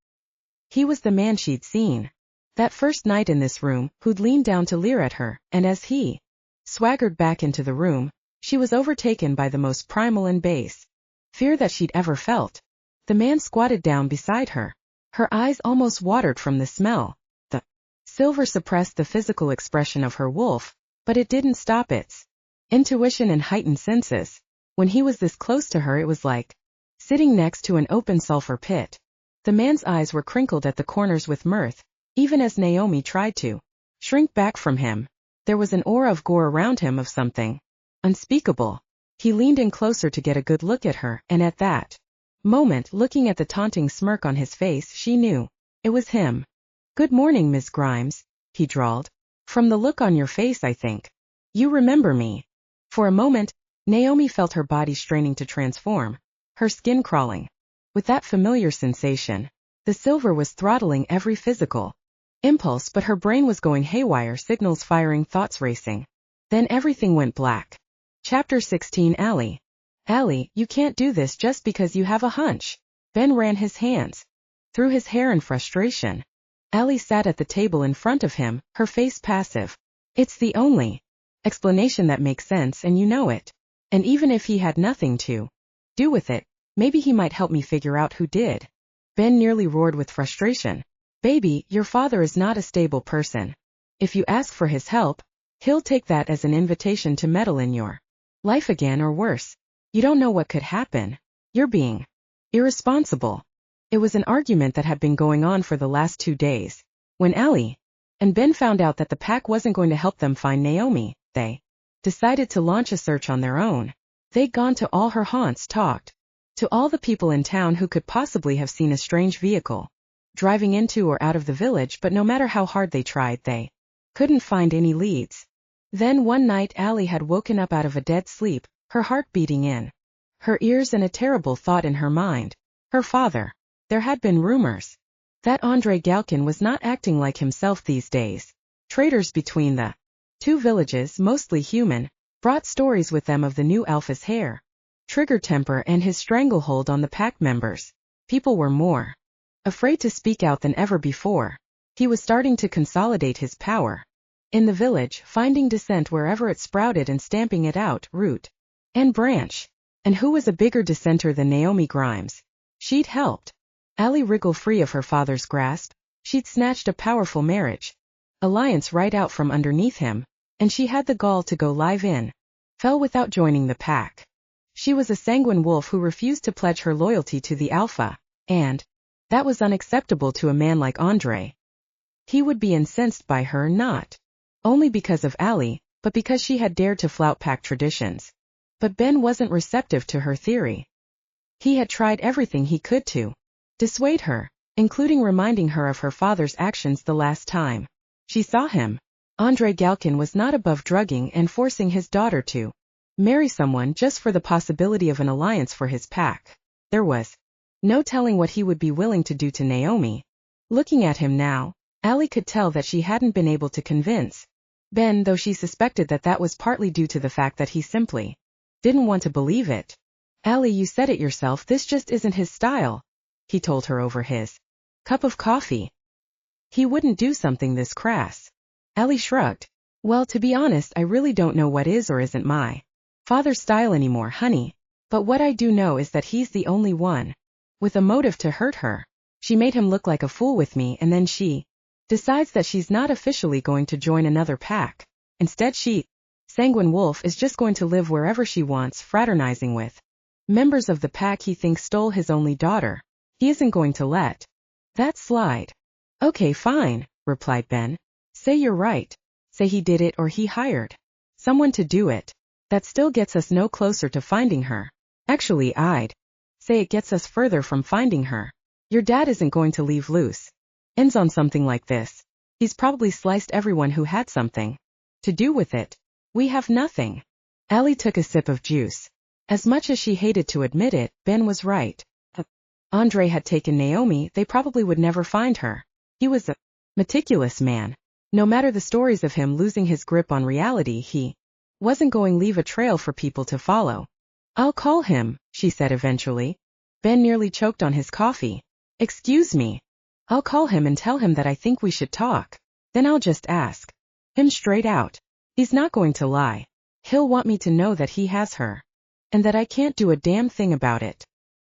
He was the man she'd seen that first night in this room, who'd leaned down to leer at her, and as he swaggered back into the room, she was overtaken by the most primal and base fear that she'd ever felt. The man squatted down beside her. Her eyes almost watered from the smell. The silver suppressed the physical expression of her wolf, but it didn't stop its intuition and heightened senses. When he was this close to her, it was like sitting next to an open sulfur pit. The man's eyes were crinkled at the corners with mirth, even as Naomi tried to shrink back from him. There was an aura of gore around him, of something unspeakable. He leaned in closer to get a good look at her, and at that moment, looking at the taunting smirk on his face, she knew it was him. "Good morning, Miss Grimes," he drawled. "From the look on your face, I think you remember me." For a moment, Naomi felt her body straining to transform, her skin crawling with that familiar sensation. The silver was throttling every physical impulse, but her brain was going haywire, signals firing, thoughts racing. Then everything went black. Chapter 16. Allie. "Allie, you can't do this just because you have a hunch." Ben ran his hands through his hair in frustration. Allie sat at the table in front of him, her face passive. "It's the only explanation that makes sense, and you know it. And even if he had nothing to do with it, maybe he might help me figure out who did." Ben nearly roared with frustration. "Baby, your father is not a stable person. If you ask for his help, he'll take that as an invitation to meddle in your life again, or worse. You don't know what could happen. You're being irresponsible." It was an argument that had been going on for the last 2 days. When Allie and Ben found out that the pack wasn't going to help them find Naomi, they decided to launch a search on their own. They'd gone to all her haunts, talked to all the people in town who could possibly have seen a strange vehicle driving into or out of the village, but no matter how hard they tried, they couldn't find any leads. Then one night Allie had woken up out of a dead sleep, her heart beating in her ears and a terrible thought in her mind. Her father. There had been rumors that Andre Galkin was not acting like himself these days. Traders between the 2 villages, mostly human, brought stories with them of the new alpha's hair, trigger temper, and his stranglehold on the pack members. People were more afraid to speak out than ever before. He was starting to consolidate his power in the village, finding dissent wherever it sprouted and stamping it out, root and branch. And who was a bigger dissenter than Naomi Grimes? She'd helped Allie wriggle free of her father's grasp. She'd snatched a powerful marriage alliance right out from underneath him, and she had the gall to go live in fell without joining the pack. She was a sanguine wolf who refused to pledge her loyalty to the alpha, and that was unacceptable to a man like Andre. He would be incensed by her, not only because of Allie, but because she had dared to flout pack traditions. But Ben wasn't receptive to her theory. He had tried everything he could to dissuade her, including reminding her of her father's actions the last time she saw him. Andre Galkin was not above drugging and forcing his daughter to marry someone just for the possibility of an alliance for his pack. There was no telling what he would be willing to do to Naomi. Looking at him now, Allie could tell that she hadn't been able to convince Ben, though she suspected that that was partly due to the fact that he simply didn't want to believe it. "Allie, you said it yourself, this just isn't his style," he told her over his cup of coffee. "He wouldn't do something this crass." Allie shrugged. "Well, to be honest, I really don't know what is or isn't my father's style anymore, honey. But what I do know is that he's the only one with a motive to hurt her. She made him look like a fool with me, and then she decides that she's not officially going to join another pack. Instead, she, Sanguine Wolf, is just going to live wherever she wants, fraternizing with members of the pack he thinks stole his only daughter. He isn't going to let that slide." "Okay, fine," replied Ben. "Say you're right. Say he did it or he hired someone to do it. That still gets us no closer to finding her. Actually, I'd say it gets us further from finding her. Your dad isn't going to leave loose ends on something like this. He's probably sliced everyone who had something to do with it. We have nothing." Allie took a sip of juice. As much as she hated to admit it, Ben was right. If Andre had taken Naomi, they probably would never find her. He was a meticulous man. No matter the stories of him losing his grip on reality, he wasn't going to leave a trail for people to follow. I'll call him, she said eventually. Ben nearly choked on his coffee. Excuse me. I'll call him and tell him that I think we should talk. Then I'll just ask him straight out. He's not going to lie. He'll want me to know that he has her. And that I can't do a damn thing about it.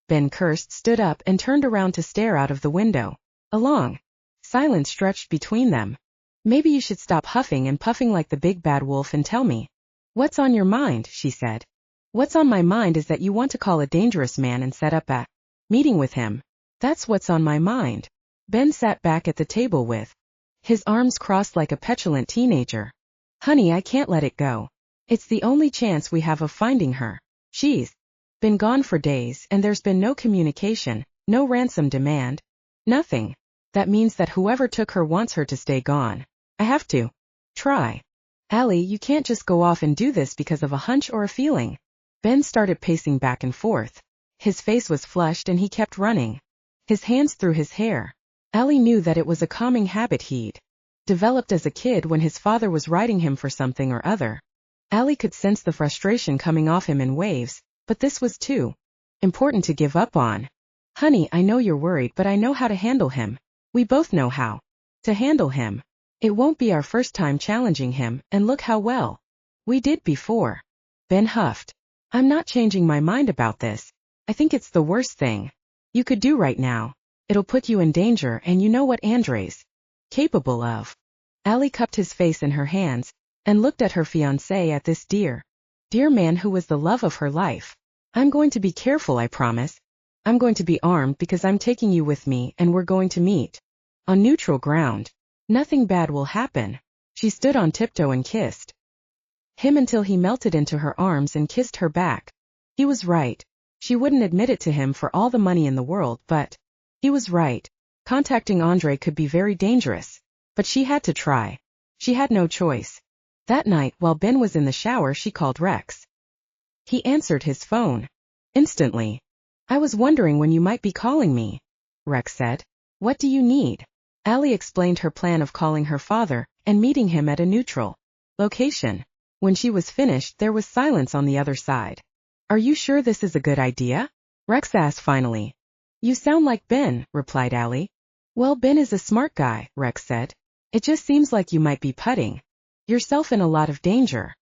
Ben cursed, stood up, and turned around to stare out of the window. A long silence stretched between them. Maybe you should stop huffing and puffing like the big bad wolf and tell me what's on your mind, she said. What's on my mind is that you want to call a dangerous man and set up a meeting with him. That's what's on my mind. Ben sat back at the table with his arms crossed like a petulant teenager. Honey, I can't let it go. It's the only chance we have of finding her. She's been gone for days and there's been no communication, no ransom demand, nothing. That means that whoever took her wants her to stay gone. I have to try. Allie, you can't just go off and do this because of a hunch or a feeling. Ben started pacing back and forth. His face was flushed and he kept running his hands through his hair. Allie knew that it was a calming habit he'd developed as a kid when his father was riding him for something or other. Allie could sense the frustration coming off him in waves, but this was too important to give up on. Honey, I know you're worried, but I know how to handle him. We both know how to handle him. It won't be our first time challenging him, and look how well we did before. Ben huffed. I'm not changing my mind about this. I think it's the worst thing you could do right now. It'll put you in danger, and you know what Andre's capable of. Allie cupped his face in her hands and looked at her fiancé, at this dear man who was the love of her life. I'm going to be careful, I promise. I'm going to be armed because I'm taking you with me and we're going to meet on neutral ground. Nothing bad will happen. She stood on tiptoe and kissed him until he melted into her arms and kissed her back. He was right. She wouldn't admit it to him for all the money in the world, but he was right. Contacting Andre could be very dangerous, but she had to try. She had no choice. That night, while Ben was in the shower, she called Rex. He answered his phone instantly. I was wondering when you might be calling me, Rex said. What do you need? Allie explained her plan of calling her father and meeting him at a neutral location. When she was finished, there was silence on the other side. Are you sure this is a good idea? Rex asked finally. You sound like Ben, replied Allie. Well, Ben is a smart guy, Rex said. It just seems like you might be putting yourself in a lot of danger.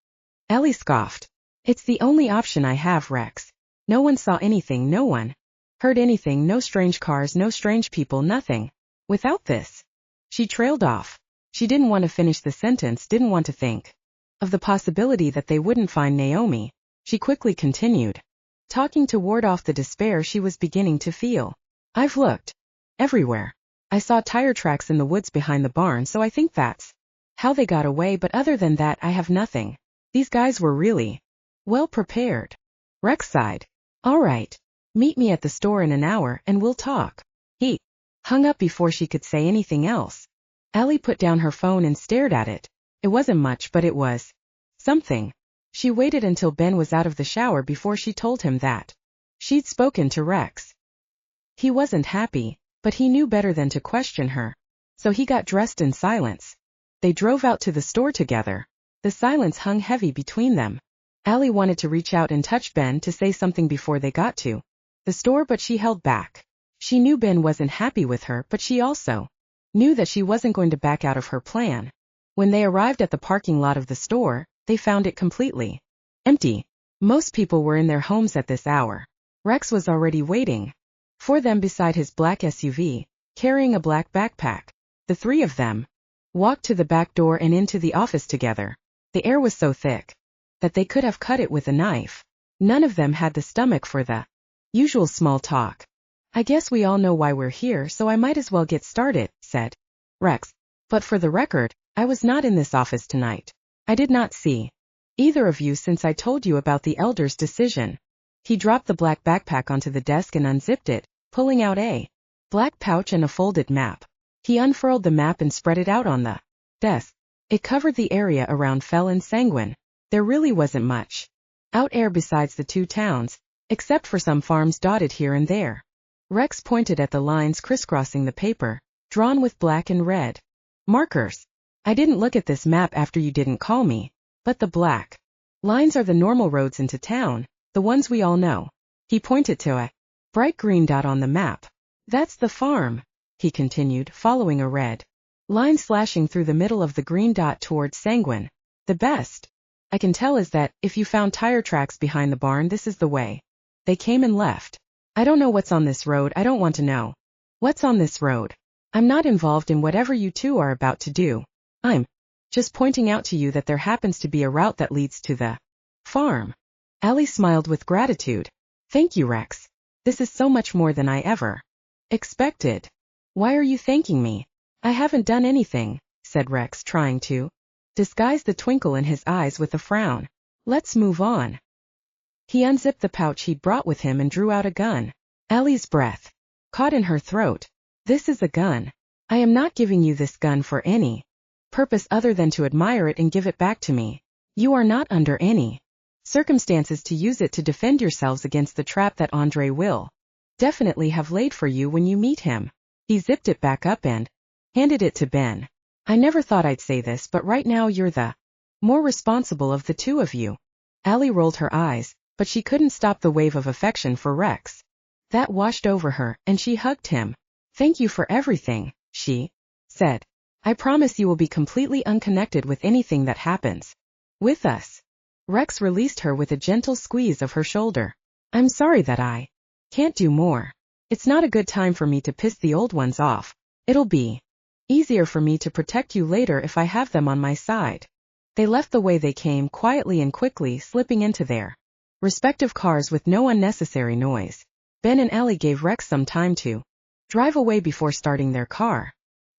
Allie scoffed. It's the only option I have, Rex. No one saw anything, no one heard anything, no strange cars, no strange people, nothing. Without this. She trailed off. She didn't want to finish the sentence, didn't want to think of the possibility that they wouldn't find Naomi. She quickly continued, talking to ward off the despair she was beginning to feel. I've looked everywhere. I saw tire tracks in the woods behind the barn, so I think that's how they got away, but other than that I have nothing. These guys were really well prepared. Rex sighed. All right. Meet me at the store in an hour and we'll talk. He hung up before she could say anything else. Allie put down her phone and stared at it. It wasn't much, but it was something. She waited until Ben was out of the shower before she told him that she'd spoken to Rex. He wasn't happy, but he knew better than to question her. So he got dressed in silence. They drove out to the store together. The silence hung heavy between them. Allie wanted to reach out and touch Ben to say something before they got to the store, but she held back. She knew Ben wasn't happy with her, but she also knew that she wasn't going to back out of her plan. When they arrived at the parking lot of the store, they found it completely empty. Most people were in their homes at this hour. Rex was already waiting for them beside his black SUV, carrying a black backpack. The three of them walked to the back door and into the office together. The air was so thick that they could have cut it with a knife. None of them had the stomach for the usual small talk. I guess we all know why we're here, so I might as well get started, said Rex. But for the record, I was not in this office tonight. I did not see either of you since I told you about the elder's decision. He dropped the black backpack onto the desk and unzipped it, pulling out a black pouch and a folded map. He unfurled the map and spread it out on the desk. It covered the area around Fell and Sanguine. There really wasn't much out air besides the two towns, except for some farms dotted here and there. Rex pointed at the lines crisscrossing the paper, drawn with black and red markers. I didn't look at this map after you didn't call me, but the black lines are the normal roads into town, the ones we all know. He pointed to a bright green dot on the map. That's the farm, he continued, following a red line slashing through the middle of the green dot towards Sanguine. The best I can tell is that, if you found tire tracks behind the barn, this is the way they came and left. I don't know what's on this road. I don't want to know what's on this road. I'm not involved in whatever you two are about to do. I'm just pointing out to you that there happens to be a route that leads to the farm. Allie smiled with gratitude. Thank you, Rex. This is so much more than I ever expected. Why are you thanking me? I haven't done anything, said Rex, trying to disguise the twinkle in his eyes with a frown. Let's move on. He unzipped the pouch he'd brought with him and drew out a gun. Allie's breath caught in her throat. This is a gun. I am not giving you this gun for any purpose other than to admire it and give it back to me. You are not under any circumstances to use it to defend yourselves against the trap that Andre will definitely have laid for you when you meet him. He zipped it back up and handed it to Ben. I never thought I'd say this, but right now you're the more responsible of the two of you. Allie rolled her eyes, but she couldn't stop the wave of affection for Rex that washed over her, and she hugged him. Thank you for everything, she said. I promise you will be completely unconnected with anything that happens with us. Rex released her with a gentle squeeze of her shoulder. I'm sorry that I can't do more. It's not a good time for me to piss the old ones off. It'll be easier for me to protect you later if I have them on my side. They left the way they came, quietly and quickly, slipping into their respective cars with no unnecessary noise. Ben and Allie gave Rex some time to drive away before starting their car.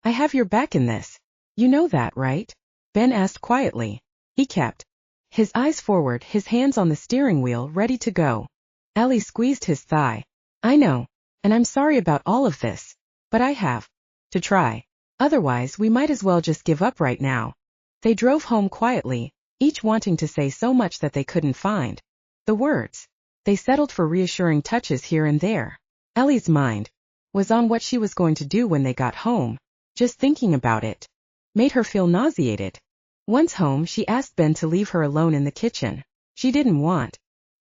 I have your back in this. You know that, right? Ben asked quietly. He kept his eyes forward, his hands on the steering wheel, ready to go. Allie squeezed his thigh. I know, and I'm sorry about all of this, but I have to try. Otherwise, we might as well just give up right now. They drove home quietly, each wanting to say so much that they couldn't find the words. They settled for reassuring touches here and there. Allie's mind was on what she was going to do when they got home. Just thinking about it made her feel nauseated. Once home, she asked Ben to leave her alone in the kitchen. She didn't want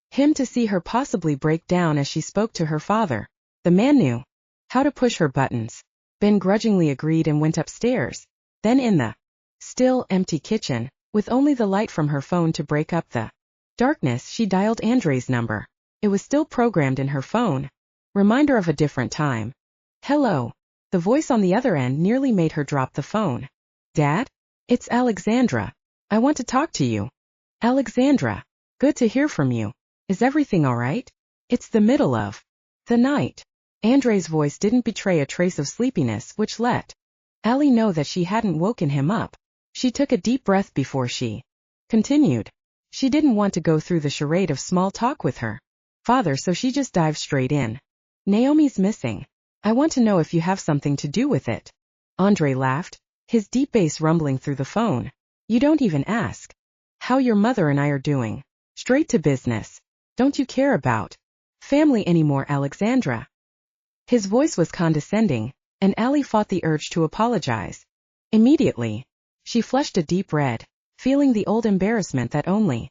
him to see her possibly break down as she spoke to her father. The man knew how to push her buttons. Ben grudgingly agreed and went upstairs. Then in the still, empty kitchen, with only the light from her phone to break up the darkness, she dialed Andre's number. It was still programmed in her phone. Reminder of a different time. Hello. The voice on the other end nearly made her drop the phone. Dad? It's Alexandra. I want to talk to you. Alexandra. Good to hear from you. Is everything all right? It's the middle of the night. Andre's voice didn't betray a trace of sleepiness, which let Allie know that she hadn't woken him up. She took a deep breath before she continued. She didn't want to go through the charade of small talk with her father, so she just dived straight in. Naomi's missing. I want to know if you have something to do with it. Andre laughed, his deep bass rumbling through the phone. You don't even ask how your mother and I are doing. Straight to business. Don't you care about family anymore, Alexandra? His voice was condescending, and Allie fought the urge to apologize. Immediately, she flushed a deep red, feeling the old embarrassment that only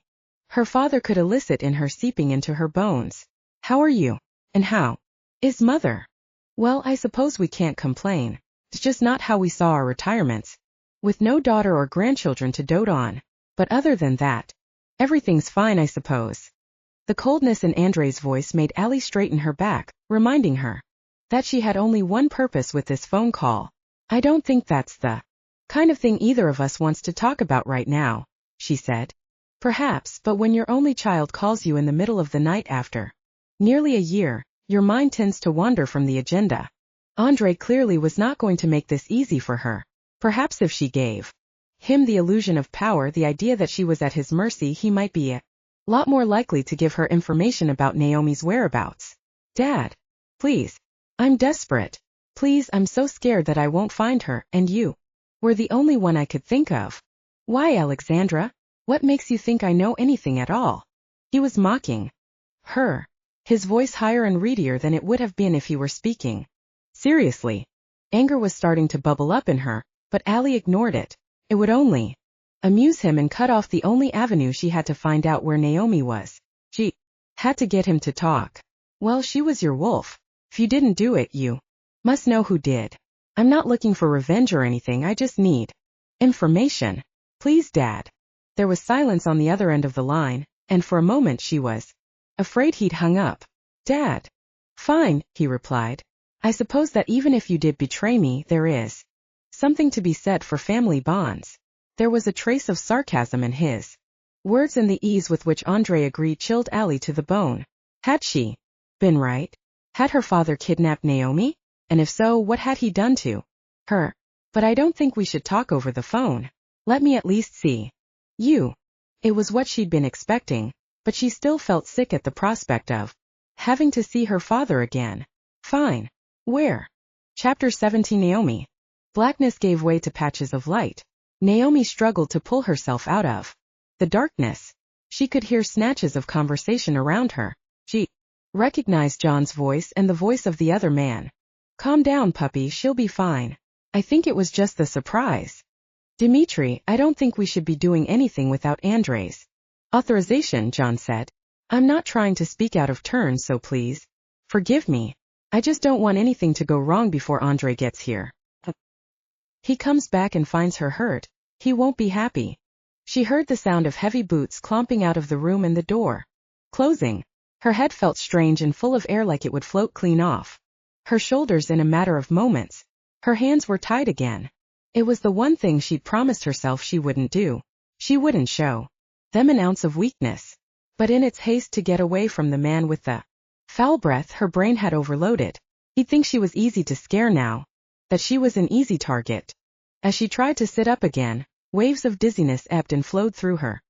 her father could elicit in her seeping into her bones. How are you? And how is mother? Well, I suppose we can't complain. It's just not how we saw our retirements, with no daughter or grandchildren to dote on. But other than that, everything's fine, I suppose. The coldness in Andre's voice made Allie straighten her back, reminding her that she had only one purpose with this phone call. I don't think that's the kind of thing either of us wants to talk about right now, she said. Perhaps, but when your only child calls you in the middle of the night after nearly a year, your mind tends to wander from the agenda. Andre clearly was not going to make this easy for her. Perhaps if she gave him the illusion of power, the idea that she was at his mercy, he might be a lot more likely to give her information about Naomi's whereabouts. Dad, please. I'm desperate. Please, I'm so scared that I won't find her, and you were the only one I could think of. Why, Alexandra? What makes you think I know anything at all? He was mocking her, his voice higher and readier than it would have been if he were speaking seriously. Anger was starting to bubble up in her, but Allie ignored it. It would only amuse him and cut off the only avenue she had to find out where Naomi was. She had to get him to talk. Well, she was your wolf. If you didn't do it, you must know who did. I'm not looking for revenge or anything, I just need information. Please, Dad. There was silence on the other end of the line, and for a moment she was afraid he'd hung up. Dad. Fine, he replied. I suppose that even if you did betray me, there is something to be said for family bonds. There was a trace of sarcasm in his words, and the ease with which Andre agreed chilled Allie to the bone. Had she been right? Had her father kidnapped Naomi? And if so, what had he done to her? But I don't think we should talk over the phone. Let me at least see you. It was what she'd been expecting, but she still felt sick at the prospect of having to see her father again. Fine. Where? Chapter 17. Naomi. Blackness gave way to patches of light. Naomi struggled to pull herself out of the darkness. She could hear snatches of conversation around her. She recognized John's voice and the voice of the other man. Calm down, puppy, she'll be fine. I think it was just the surprise. Dimitri, I don't think we should be doing anything without Andre's authorization, John said. I'm not trying to speak out of turn, so please forgive me. I just don't want anything to go wrong before Andre gets here. He comes back and finds her hurt. He won't be happy. She heard the sound of heavy boots clomping out of the room and the door closing. Her head felt strange and full of air, like it would float clean off her shoulders in a matter of moments. Her hands were tied again. It was the one thing she'd promised herself she wouldn't do. She wouldn't show them an ounce of weakness. But in its haste to get away from the man with the foul breath, her brain had overloaded. He'd think she was easy to scare now, that she was an easy target. As she tried to sit up again, waves of dizziness ebbed and flowed through her.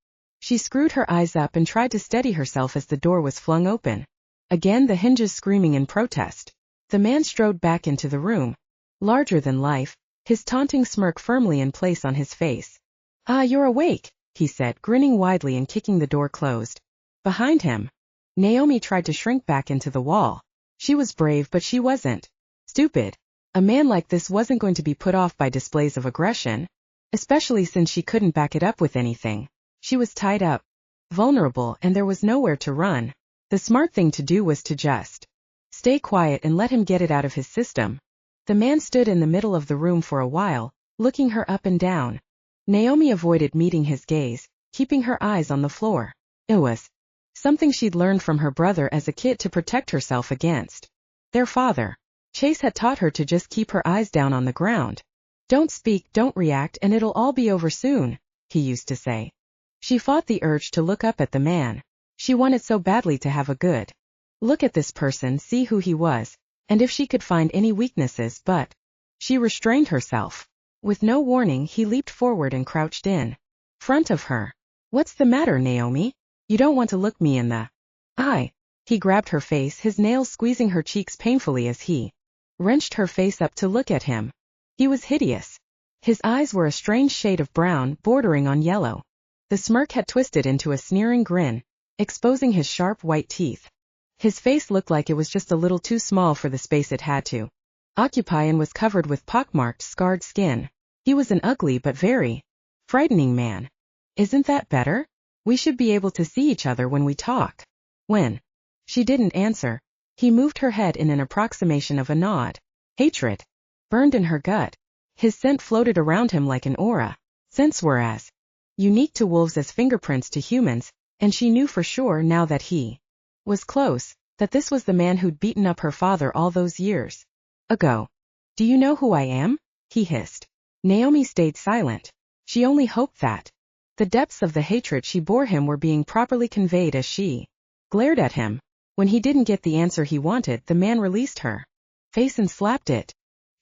She screwed her eyes up and tried to steady herself as the door was flung open. Again the hinges screaming in protest. The man strode back into the room, larger than life, his taunting smirk firmly in place on his face. Ah, you're awake, he said, grinning widely and kicking the door closed behind him. Naomi tried to shrink back into the wall. She was brave, but she wasn't stupid. A man like this wasn't going to be put off by displays of aggression, especially since she couldn't back it up with anything. She was tied up, vulnerable, and there was nowhere to run. The smart thing to do was to just stay quiet and let him get it out of his system. The man stood in the middle of the room for a while, looking her up and down. Naomi avoided meeting his gaze, keeping her eyes on the floor. It was something she'd learned from her brother as a kid to protect herself against their father. Chase had taught her to just keep her eyes down on the ground. Don't speak, don't react, and it'll all be over soon, he used to say. She fought the urge to look up at the man. She wanted so badly to have a good look at this person, see who he was, and if she could find any weaknesses, but she restrained herself. With no warning, he leaped forward and crouched in front of her. What's the matter, Naomi? You don't want to look me in the eye. He grabbed her face, his nails squeezing her cheeks painfully as he wrenched her face up to look at him. He was hideous. His eyes were a strange shade of brown, bordering on yellow. The smirk had twisted into a sneering grin, exposing his sharp white teeth. His face looked like it was just a little too small for the space it had to occupy, and was covered with pockmarked, scarred skin. He was an ugly but very frightening man. Isn't that better? We should be able to see each other when we talk. When she didn't answer, he moved her head in an approximation of a nod. Hatred burned in her gut. His scent floated around him like an aura. Scents were as unique to wolves as fingerprints to humans, and she knew for sure now that he was close, that this was the man who'd beaten up her father all those years ago. Do you know who I am? He hissed. Naomi stayed silent. She only hoped that the depths of the hatred she bore him were being properly conveyed as she glared at him. When he didn't get the answer he wanted, the man released her face and slapped it.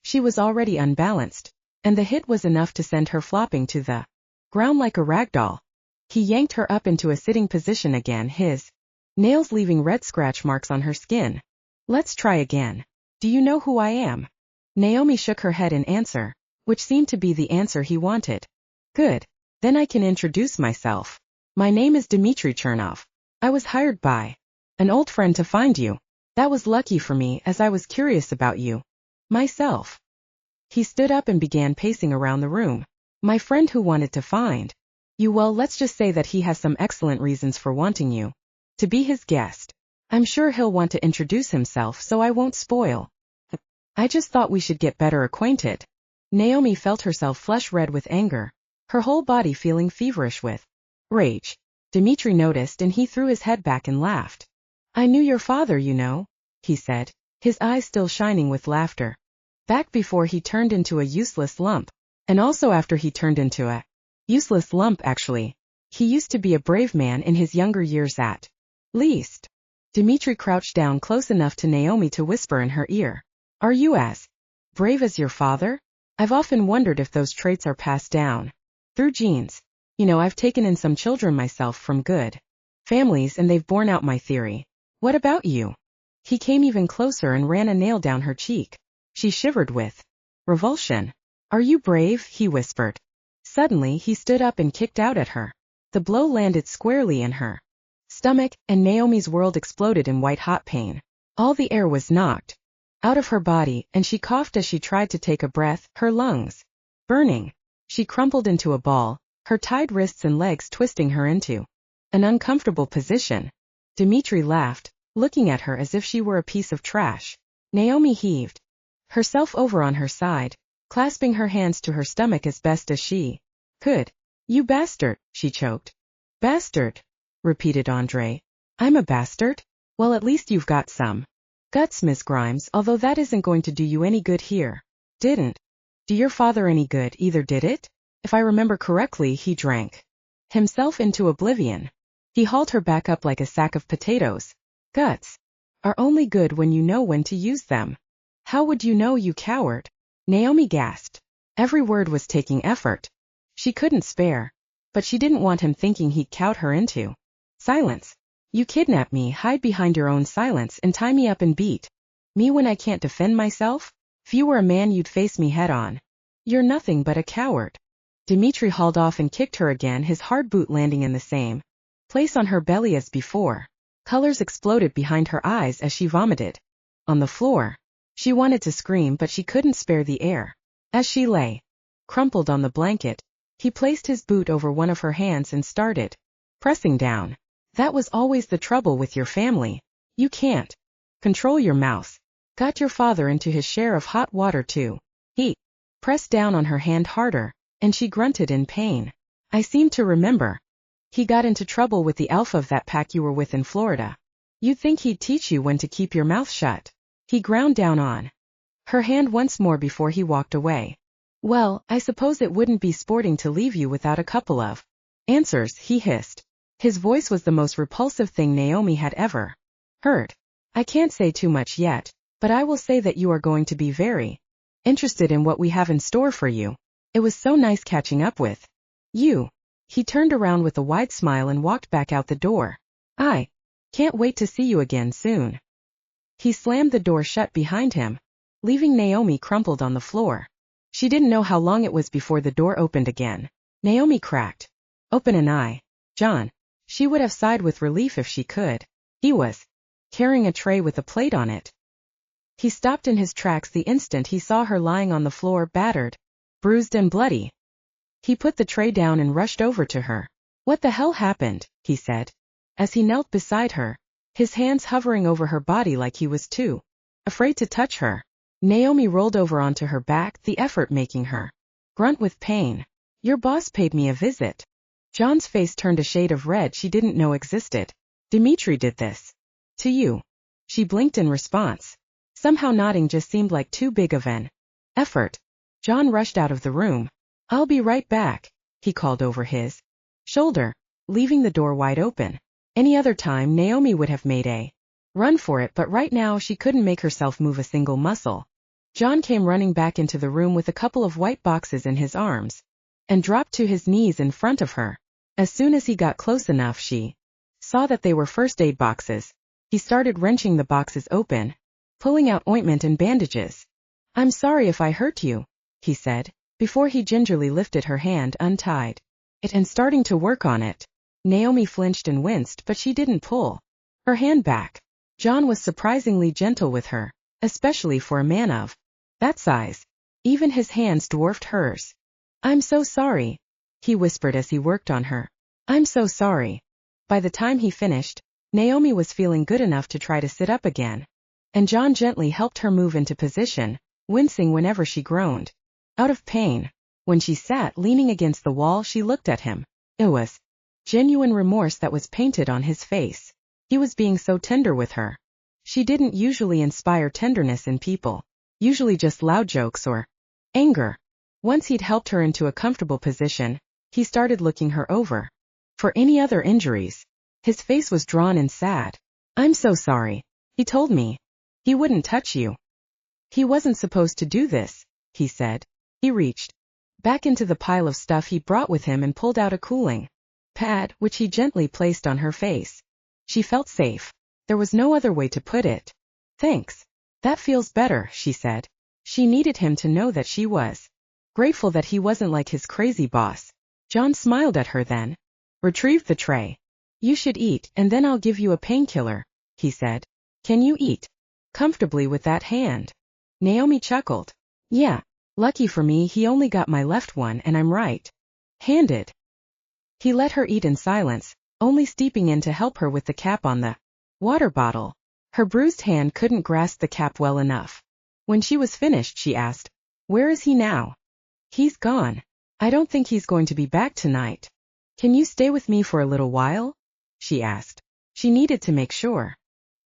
She was already unbalanced, and the hit was enough to send her flopping to the ground like a rag doll. He yanked her up into a sitting position again, his nails leaving red scratch marks on her skin. Let's try again. Do you know who I am? Naomi shook her head in answer, which seemed to be the answer he wanted. Good. Then I can introduce myself. My name is Dmitri Chernov. I was hired by an old friend to find you. That was lucky for me, as I was curious about you myself. He stood up and began pacing around the room. My friend who wanted to find you, well, let's just say that he has some excellent reasons for wanting you to be his guest. I'm sure he'll want to introduce himself, so I won't spoil. I just thought we should get better acquainted. Naomi felt herself flush red with anger, her whole body feeling feverish with rage. Dmitri noticed and he threw his head back and laughed. I knew your father, you know, he said, his eyes still shining with laughter. Back before he turned into a useless lump, and also after he turned into a useless lump actually. He used to be a brave man in his younger years at least. Dmitri crouched down close enough to Naomi to whisper in her ear. Are you as brave as your father? I've often wondered if those traits are passed down through genes. You know, I've taken in some children myself from good families and they've borne out my theory. What about you? He came even closer and ran a nail down her cheek. She shivered with revulsion. Are you brave? He whispered. Suddenly he stood up and kicked out at her. The blow landed squarely in her stomach, and Naomi's world exploded in white-hot pain. All the air was knocked out of her body, and she coughed as she tried to take a breath, her lungs burning. She crumpled into a ball, her tied wrists and legs twisting her into an uncomfortable position. Dmitri laughed, looking at her as if she were a piece of trash. Naomi heaved herself over on her side, clasping her hands to her stomach as best as she could. You bastard, she choked. Bastard, repeated Andre. I'm a bastard? Well, at least you've got some guts, Miss Grimes, although that isn't going to do you any good here. Didn't do your father any good either, did it? If I remember correctly, he drank himself into oblivion. He hauled her back up like a sack of potatoes. Guts are only good when you know when to use them. How would you know, you coward? Naomi gasped. Every word was taking effort. She couldn't spare, but she didn't want him thinking he'd cowed her into silence. You kidnap me, hide behind your own silence, and tie me up and beat me when I can't defend myself? If you were a man, you'd face me head on. You're nothing but a coward. Dmitri hauled off and kicked her again, his hard boot landing in the same place on her belly as before. Colors exploded behind her eyes as she vomited on the floor. She wanted to scream, but she couldn't spare the air. As she lay crumpled on the blanket, he placed his boot over one of her hands and started pressing down. That was always the trouble with your family. You can't control your mouth. Got your father into his share of hot water too. He pressed down on her hand harder, and she grunted in pain. I seem to remember. He got into trouble with the alpha of that pack you were with in Florida. You'd think he'd teach you when to keep your mouth shut. He ground down on her hand once more before he walked away. Well, I suppose it wouldn't be sporting to leave you without a couple of answers, he hissed. His voice was the most repulsive thing Naomi had ever heard. I can't say too much yet, but I will say that you are going to be very interested in what we have in store for you. It was so nice catching up with you. He turned around with a wide smile and walked back out the door. I can't wait to see you again soon. He slammed the door shut behind him, leaving Naomi crumpled on the floor. She didn't know how long it was before the door opened again. Naomi cracked open an eye. John. She would have sighed with relief if she could. He was carrying a tray with a plate on it. He stopped in his tracks the instant he saw her lying on the floor, battered, bruised and bloody. He put the tray down and rushed over to her. What the hell happened? He said, as he knelt beside her, his hands hovering over her body like he was too afraid to touch her. Naomi rolled over onto her back, the effort making her grunt with pain. Your boss paid me a visit. John's face turned a shade of red she didn't know existed. Dmitri did this to you. She blinked in response. Somehow nodding just seemed like too big of an effort. John rushed out of the room. I'll be right back, he called over his shoulder, leaving the door wide open. Any other time Naomi would have made a run for it, but right now she couldn't make herself move a single muscle. John came running back into the room with a couple of white boxes in his arms, and dropped to his knees in front of her. As soon as he got close enough, she saw that they were first aid boxes. He started wrenching the boxes open, pulling out ointment and bandages. I'm sorry if I hurt you, he said, before he gingerly lifted her hand, untied it and starting to work on it. Naomi flinched and winced, but she didn't pull her hand back. John was surprisingly gentle with her, especially for a man of that size. Even his hands dwarfed hers. I'm so sorry, he whispered as he worked on her. I'm so sorry. By the time he finished, Naomi was feeling good enough to try to sit up again. And John gently helped her move into position, wincing whenever she groaned. Out of pain. When she sat leaning against the wall, she looked at him. It was genuine remorse that was painted on his face. He was being so tender with her. She didn't usually inspire tenderness in people, usually just loud jokes or anger. Once he'd helped her into a comfortable position, he started looking her over for any other injuries. His face was drawn and sad. I'm so sorry. He told me he wouldn't touch you. He wasn't supposed to do this, he said. He reached back into the pile of stuff he brought with him and pulled out a cooling pad, which he gently placed on her face. She felt safe. There was no other way to put it. Thanks. That feels better, she said. She needed him to know that she was grateful that he wasn't like his crazy boss. John smiled at her then. Retrieved the tray. You should eat, and then I'll give you a painkiller, he said. Can you eat comfortably with that hand? Naomi chuckled. Yeah. Lucky for me, he only got my left one and I'm right-handed. He let her eat in silence, only steeping in to help her with the cap on the water bottle. Her bruised hand couldn't grasp the cap well enough. When she was finished, she asked, Where is he now? He's gone. I don't think he's going to be back tonight. Can you stay with me for a little while? She asked. She needed to make sure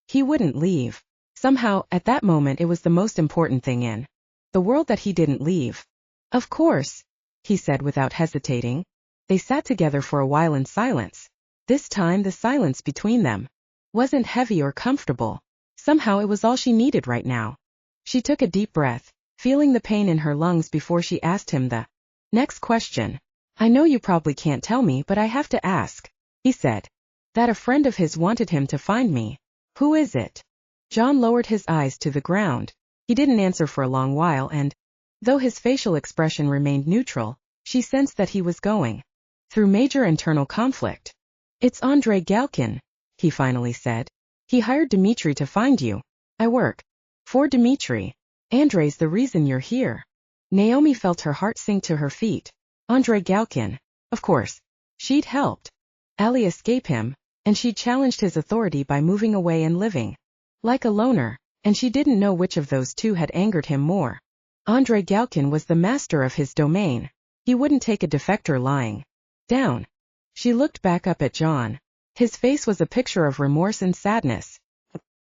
he wouldn't leave. Somehow, at that moment, it was the most important thing in the world that he didn't leave. Of course, he said without hesitating. They sat together for a while in silence. This time the silence between them wasn't heavy or comfortable. Somehow it was all she needed right now. She took a deep breath, feeling the pain in her lungs before she asked him the next question. I know you probably can't tell me, but I have to ask, he said. That a friend of his wanted him to find me. Who is it? John lowered his eyes to the ground. He didn't answer for a long while and, though his facial expression remained neutral, she sensed that he was going through major internal conflict. It's Andrei Galkin, he finally said. He hired Dmitri to find you. I work for Dmitri. Andrei's the reason you're here. Naomi felt her heart sink to her feet. Andrei Galkin. Of course. She'd helped Allie escape him, and she'd challenged his authority by moving away and living like a loner, and she didn't know which of those two had angered him more. Andrei Galkin was the master of his domain. He wouldn't take a defector lying down. She looked back up at John. His face was a picture of remorse and sadness.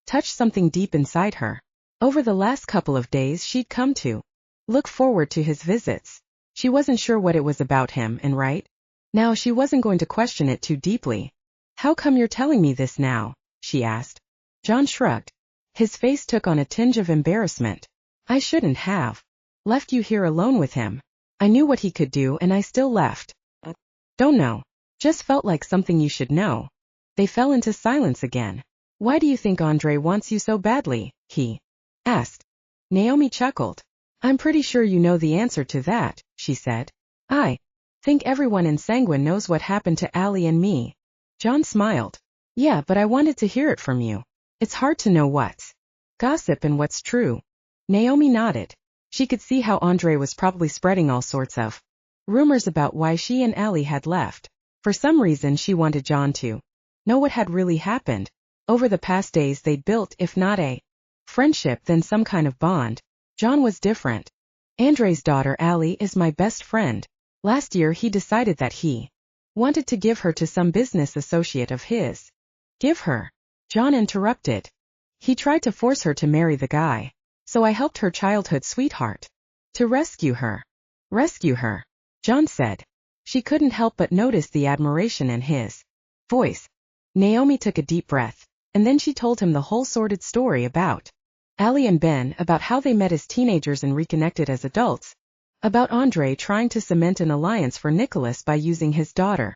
Touched something deep inside her. Over the last couple of days she'd come to look forward to his visits. She wasn't sure what it was about him, and right now she wasn't going to question it too deeply. How come you're telling me this now? She asked. John shrugged. His face took on a tinge of embarrassment. I shouldn't have left you here alone with him. I knew what he could do and I still left. Don't know. Just felt like something you should know. They fell into silence again. Why do you think Andrei wants you so badly? He asked. Naomi chuckled. I'm pretty sure you know the answer to that, she said. I think everyone in Sanguine knows what happened to Allie and me. John smiled. Yeah, but I wanted to hear it from you. It's hard to know what's gossip and what's true. Naomi nodded. She could see how Andrei was probably spreading all sorts of rumors about why she and Allie had left. For some reason she wanted John to know what had really happened. Over the past days they'd built, if not a friendship, then some kind of bond. John was different. Andrei's daughter Allie is my best friend. Last year he decided that he wanted to give her to some business associate of his. Give her? John interrupted. He tried to force her to marry the guy. So I helped her childhood sweetheart to rescue her. Rescue her, John said. She couldn't help but notice the admiration in his voice. Naomi took a deep breath, and then she told him the whole sordid story about Allie and Ben, about how they met as teenagers and reconnected as adults, about Andrei trying to cement an alliance for Nicholas by using his daughter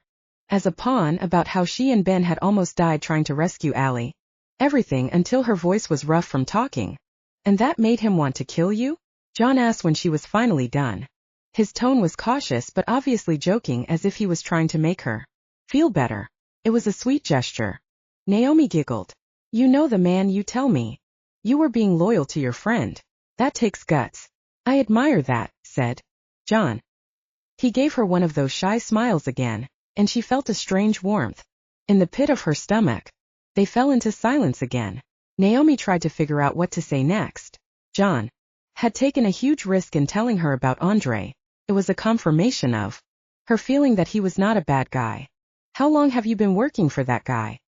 as a pawn, about how she and Ben had almost died trying to rescue Allie. Everything until her voice was rough from talking. And that made him want to kill you? John asked when she was finally done. His tone was cautious but obviously joking, as if he was trying to make her feel better. It was a sweet gesture. Naomi giggled. You know the man, you tell me. You were being loyal to your friend. That takes guts. I admire that, said John. He gave her one of those shy smiles again, and she felt a strange warmth in the pit of her stomach. They fell into silence again. Naomi tried to figure out what to say next. John had taken a huge risk in telling her about Andre. It was a confirmation of her feeling that he was not a bad guy. "How long have you been working for that guy?"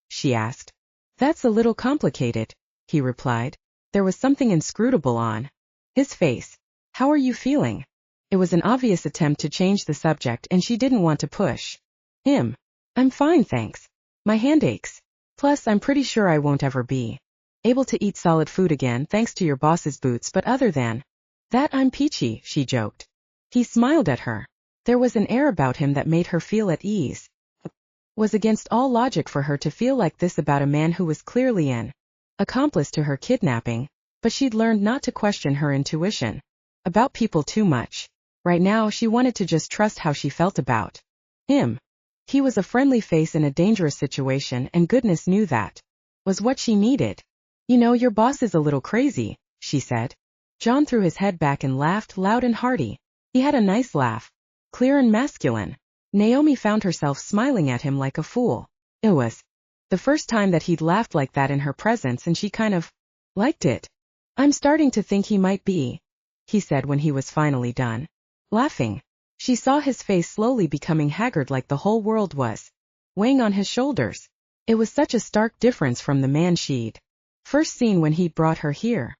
she asked. "That's a little complicated," he replied. There was something inscrutable on his face. "How are you feeling?" It was an obvious attempt to change the subject, and she didn't want to push him. "I'm fine, thanks. My hand aches. Plus, I'm pretty sure I won't ever be able to eat solid food again thanks to your boss's boots, but other than that, I'm peachy," she joked. He smiled at her. There was an air about him that made her feel at ease. It was against all logic for her to feel like this about a man who was clearly an accomplice to her kidnapping, but she'd learned not to question her intuition about people too much. Right now she wanted to just trust how she felt about him. He was a friendly face in a dangerous situation, and goodness knew that was what she needed. "You know, your boss is a little crazy," she said. John threw his head back and laughed loud and hearty. He had a nice laugh, clear and masculine. Naomi found herself smiling at him like a fool. It was the first time that he'd laughed like that in her presence, and she kind of liked it. "I'm starting to think he might be," he said when he was finally done laughing. She saw his face slowly becoming haggard, like the whole world was weighing on his shoulders. It was such a stark difference from the man she'd first seen when he'd brought her here.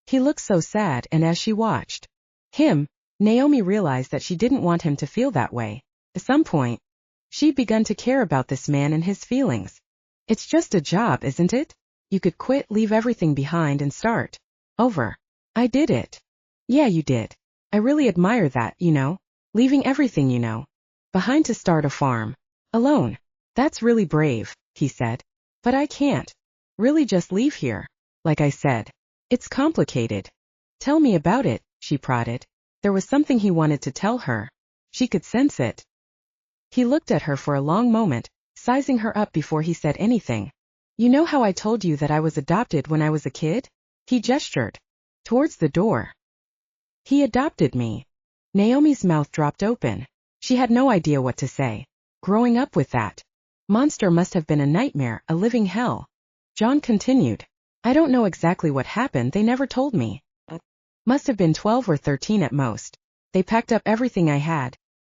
He looked so sad, and as she watched him, Naomi realized that she didn't want him to feel that way. At some point, she'd begun to care about this man and his feelings. "It's just a job, isn't it? You could quit, leave everything behind, and start over." "I did it." "Yeah, you did. I really admire that, you know. Leaving everything you know behind to start a farm. Alone. That's really brave," he said. "But I can't really just leave here. Like I said, it's complicated." "Tell me about it," she prodded. There was something he wanted to tell her. She could sense it. He looked at her for a long moment, sizing her up before he said anything. "You know how I told you that I was adopted when I was a kid?" He gestured towards the door. "He adopted me." Naomi's mouth dropped open. She had no idea what to say. Growing up with that monster must have been a nightmare, a living hell. John continued. "I don't know exactly what happened, they never told me. Must have been 12 or 13 at most. They packed up everything I had,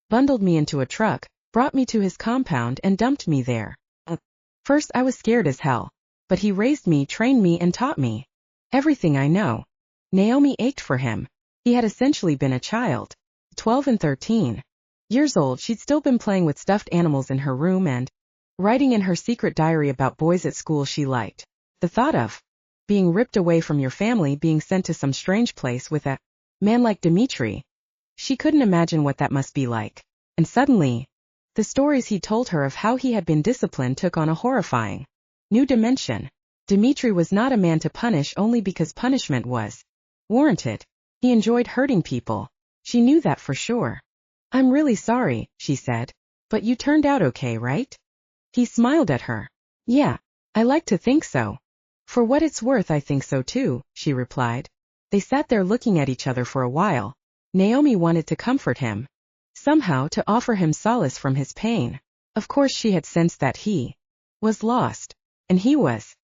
bundled me into a truck, brought me to his compound, and dumped me there. First I was scared as hell, but he raised me, trained me, and taught me everything I know." Naomi ached for him. He had essentially been a child. 12 and 13 years old, she'd still been playing with stuffed animals in her room and writing in her secret diary about boys at school she liked. The thought of being ripped away from your family, being sent to some strange place with a man like Dimitri. She couldn't imagine what that must be like. And suddenly, the stories he told her of how he had been disciplined took on a horrifying new dimension. Dimitri was not a man to punish only because punishment was warranted. He enjoyed hurting people. She knew that for sure. "I'm really sorry," she said. "But you turned out okay, right?" He smiled at her. "Yeah, I like to think so. For what it's worth, I think so too," she replied. They sat there looking at each other for a while. Naomi wanted to comfort him, somehow to offer him solace from his pain. Of course she had sensed that he was lost, and he was.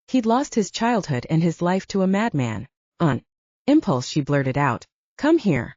He'd lost his childhood and his life to a madman. On impulse she blurted out, "Come here."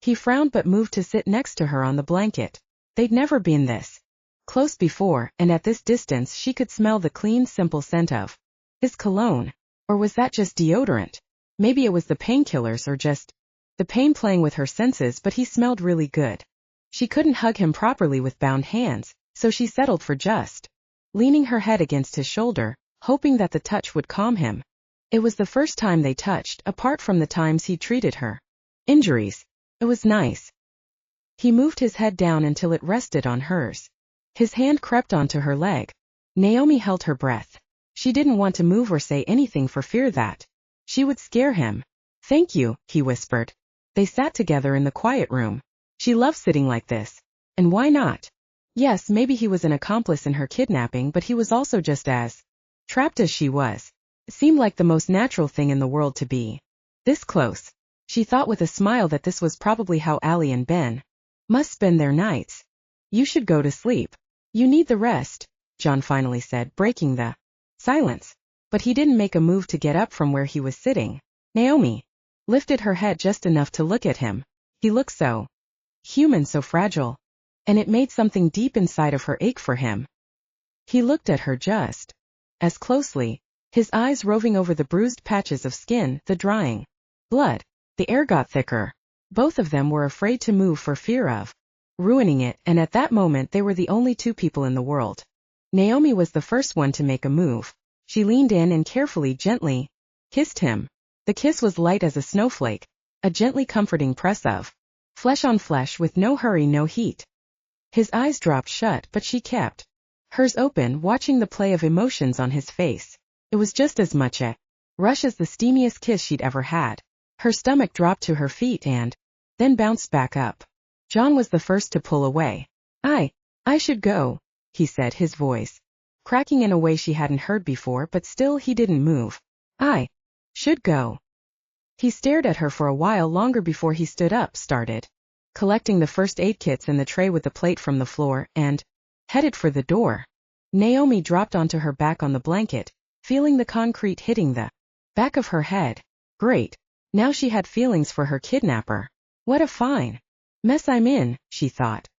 He frowned but moved to sit next to her on the blanket. They'd never been this close before, and at this distance she could smell the clean, simple scent of his cologne. Or was that just deodorant? Maybe it was the painkillers or just the pain playing with her senses, but he smelled really good. She couldn't hug him properly with bound hands, so she settled for just leaning her head against his shoulder, hoping that the touch would calm him. It was the first time they touched, apart from the times he treated her injuries. It was nice. He moved his head down until it rested on hers. His hand crept onto her leg. Naomi held her breath. She didn't want to move or say anything for fear that she would scare him. "Thank you," he whispered. They sat together in the quiet room. She loved sitting like this. And why not? Yes, maybe he was an accomplice in her kidnapping, but he was also just as trapped as she was. It seemed like the most natural thing in the world to be this close. She thought with a smile that this was probably how Allie and Ben must spend their nights. You should go to sleep. You need the rest, John finally said, breaking the silence. But he didn't make a move to get up from where he was sitting. Naomi lifted her head just enough to look at him. He looked so human, so fragile. And it made something deep inside of her ache for him. He looked at her just as closely, his eyes roving over the bruised patches of skin, the drying blood. The air got thicker. Both of them were afraid to move for fear of ruining it, and at that moment they were the only two people in the world. Naomi was the first one to make a move. She leaned in and carefully, gently kissed him. The kiss was light as a snowflake, a gently comforting press of flesh on flesh with no hurry, no heat. His eyes dropped shut, but she kept hers open, watching the play of emotions on his face. It was just as much a rush as the steamiest kiss she'd ever had. Her stomach dropped to her feet and then bounced back up. John was the first to pull away. I should go, he said, his voice cracking in a way she hadn't heard before, but still he didn't move. I should go. He stared at her for a while longer before he stood up, started collecting the first aid kits and the tray with the plate from the floor, and headed for the door. Naomi dropped onto her back on the blanket, feeling the concrete hitting the back of her head. Great. Now she had feelings for her kidnapper. What a fine mess I'm in, she thought.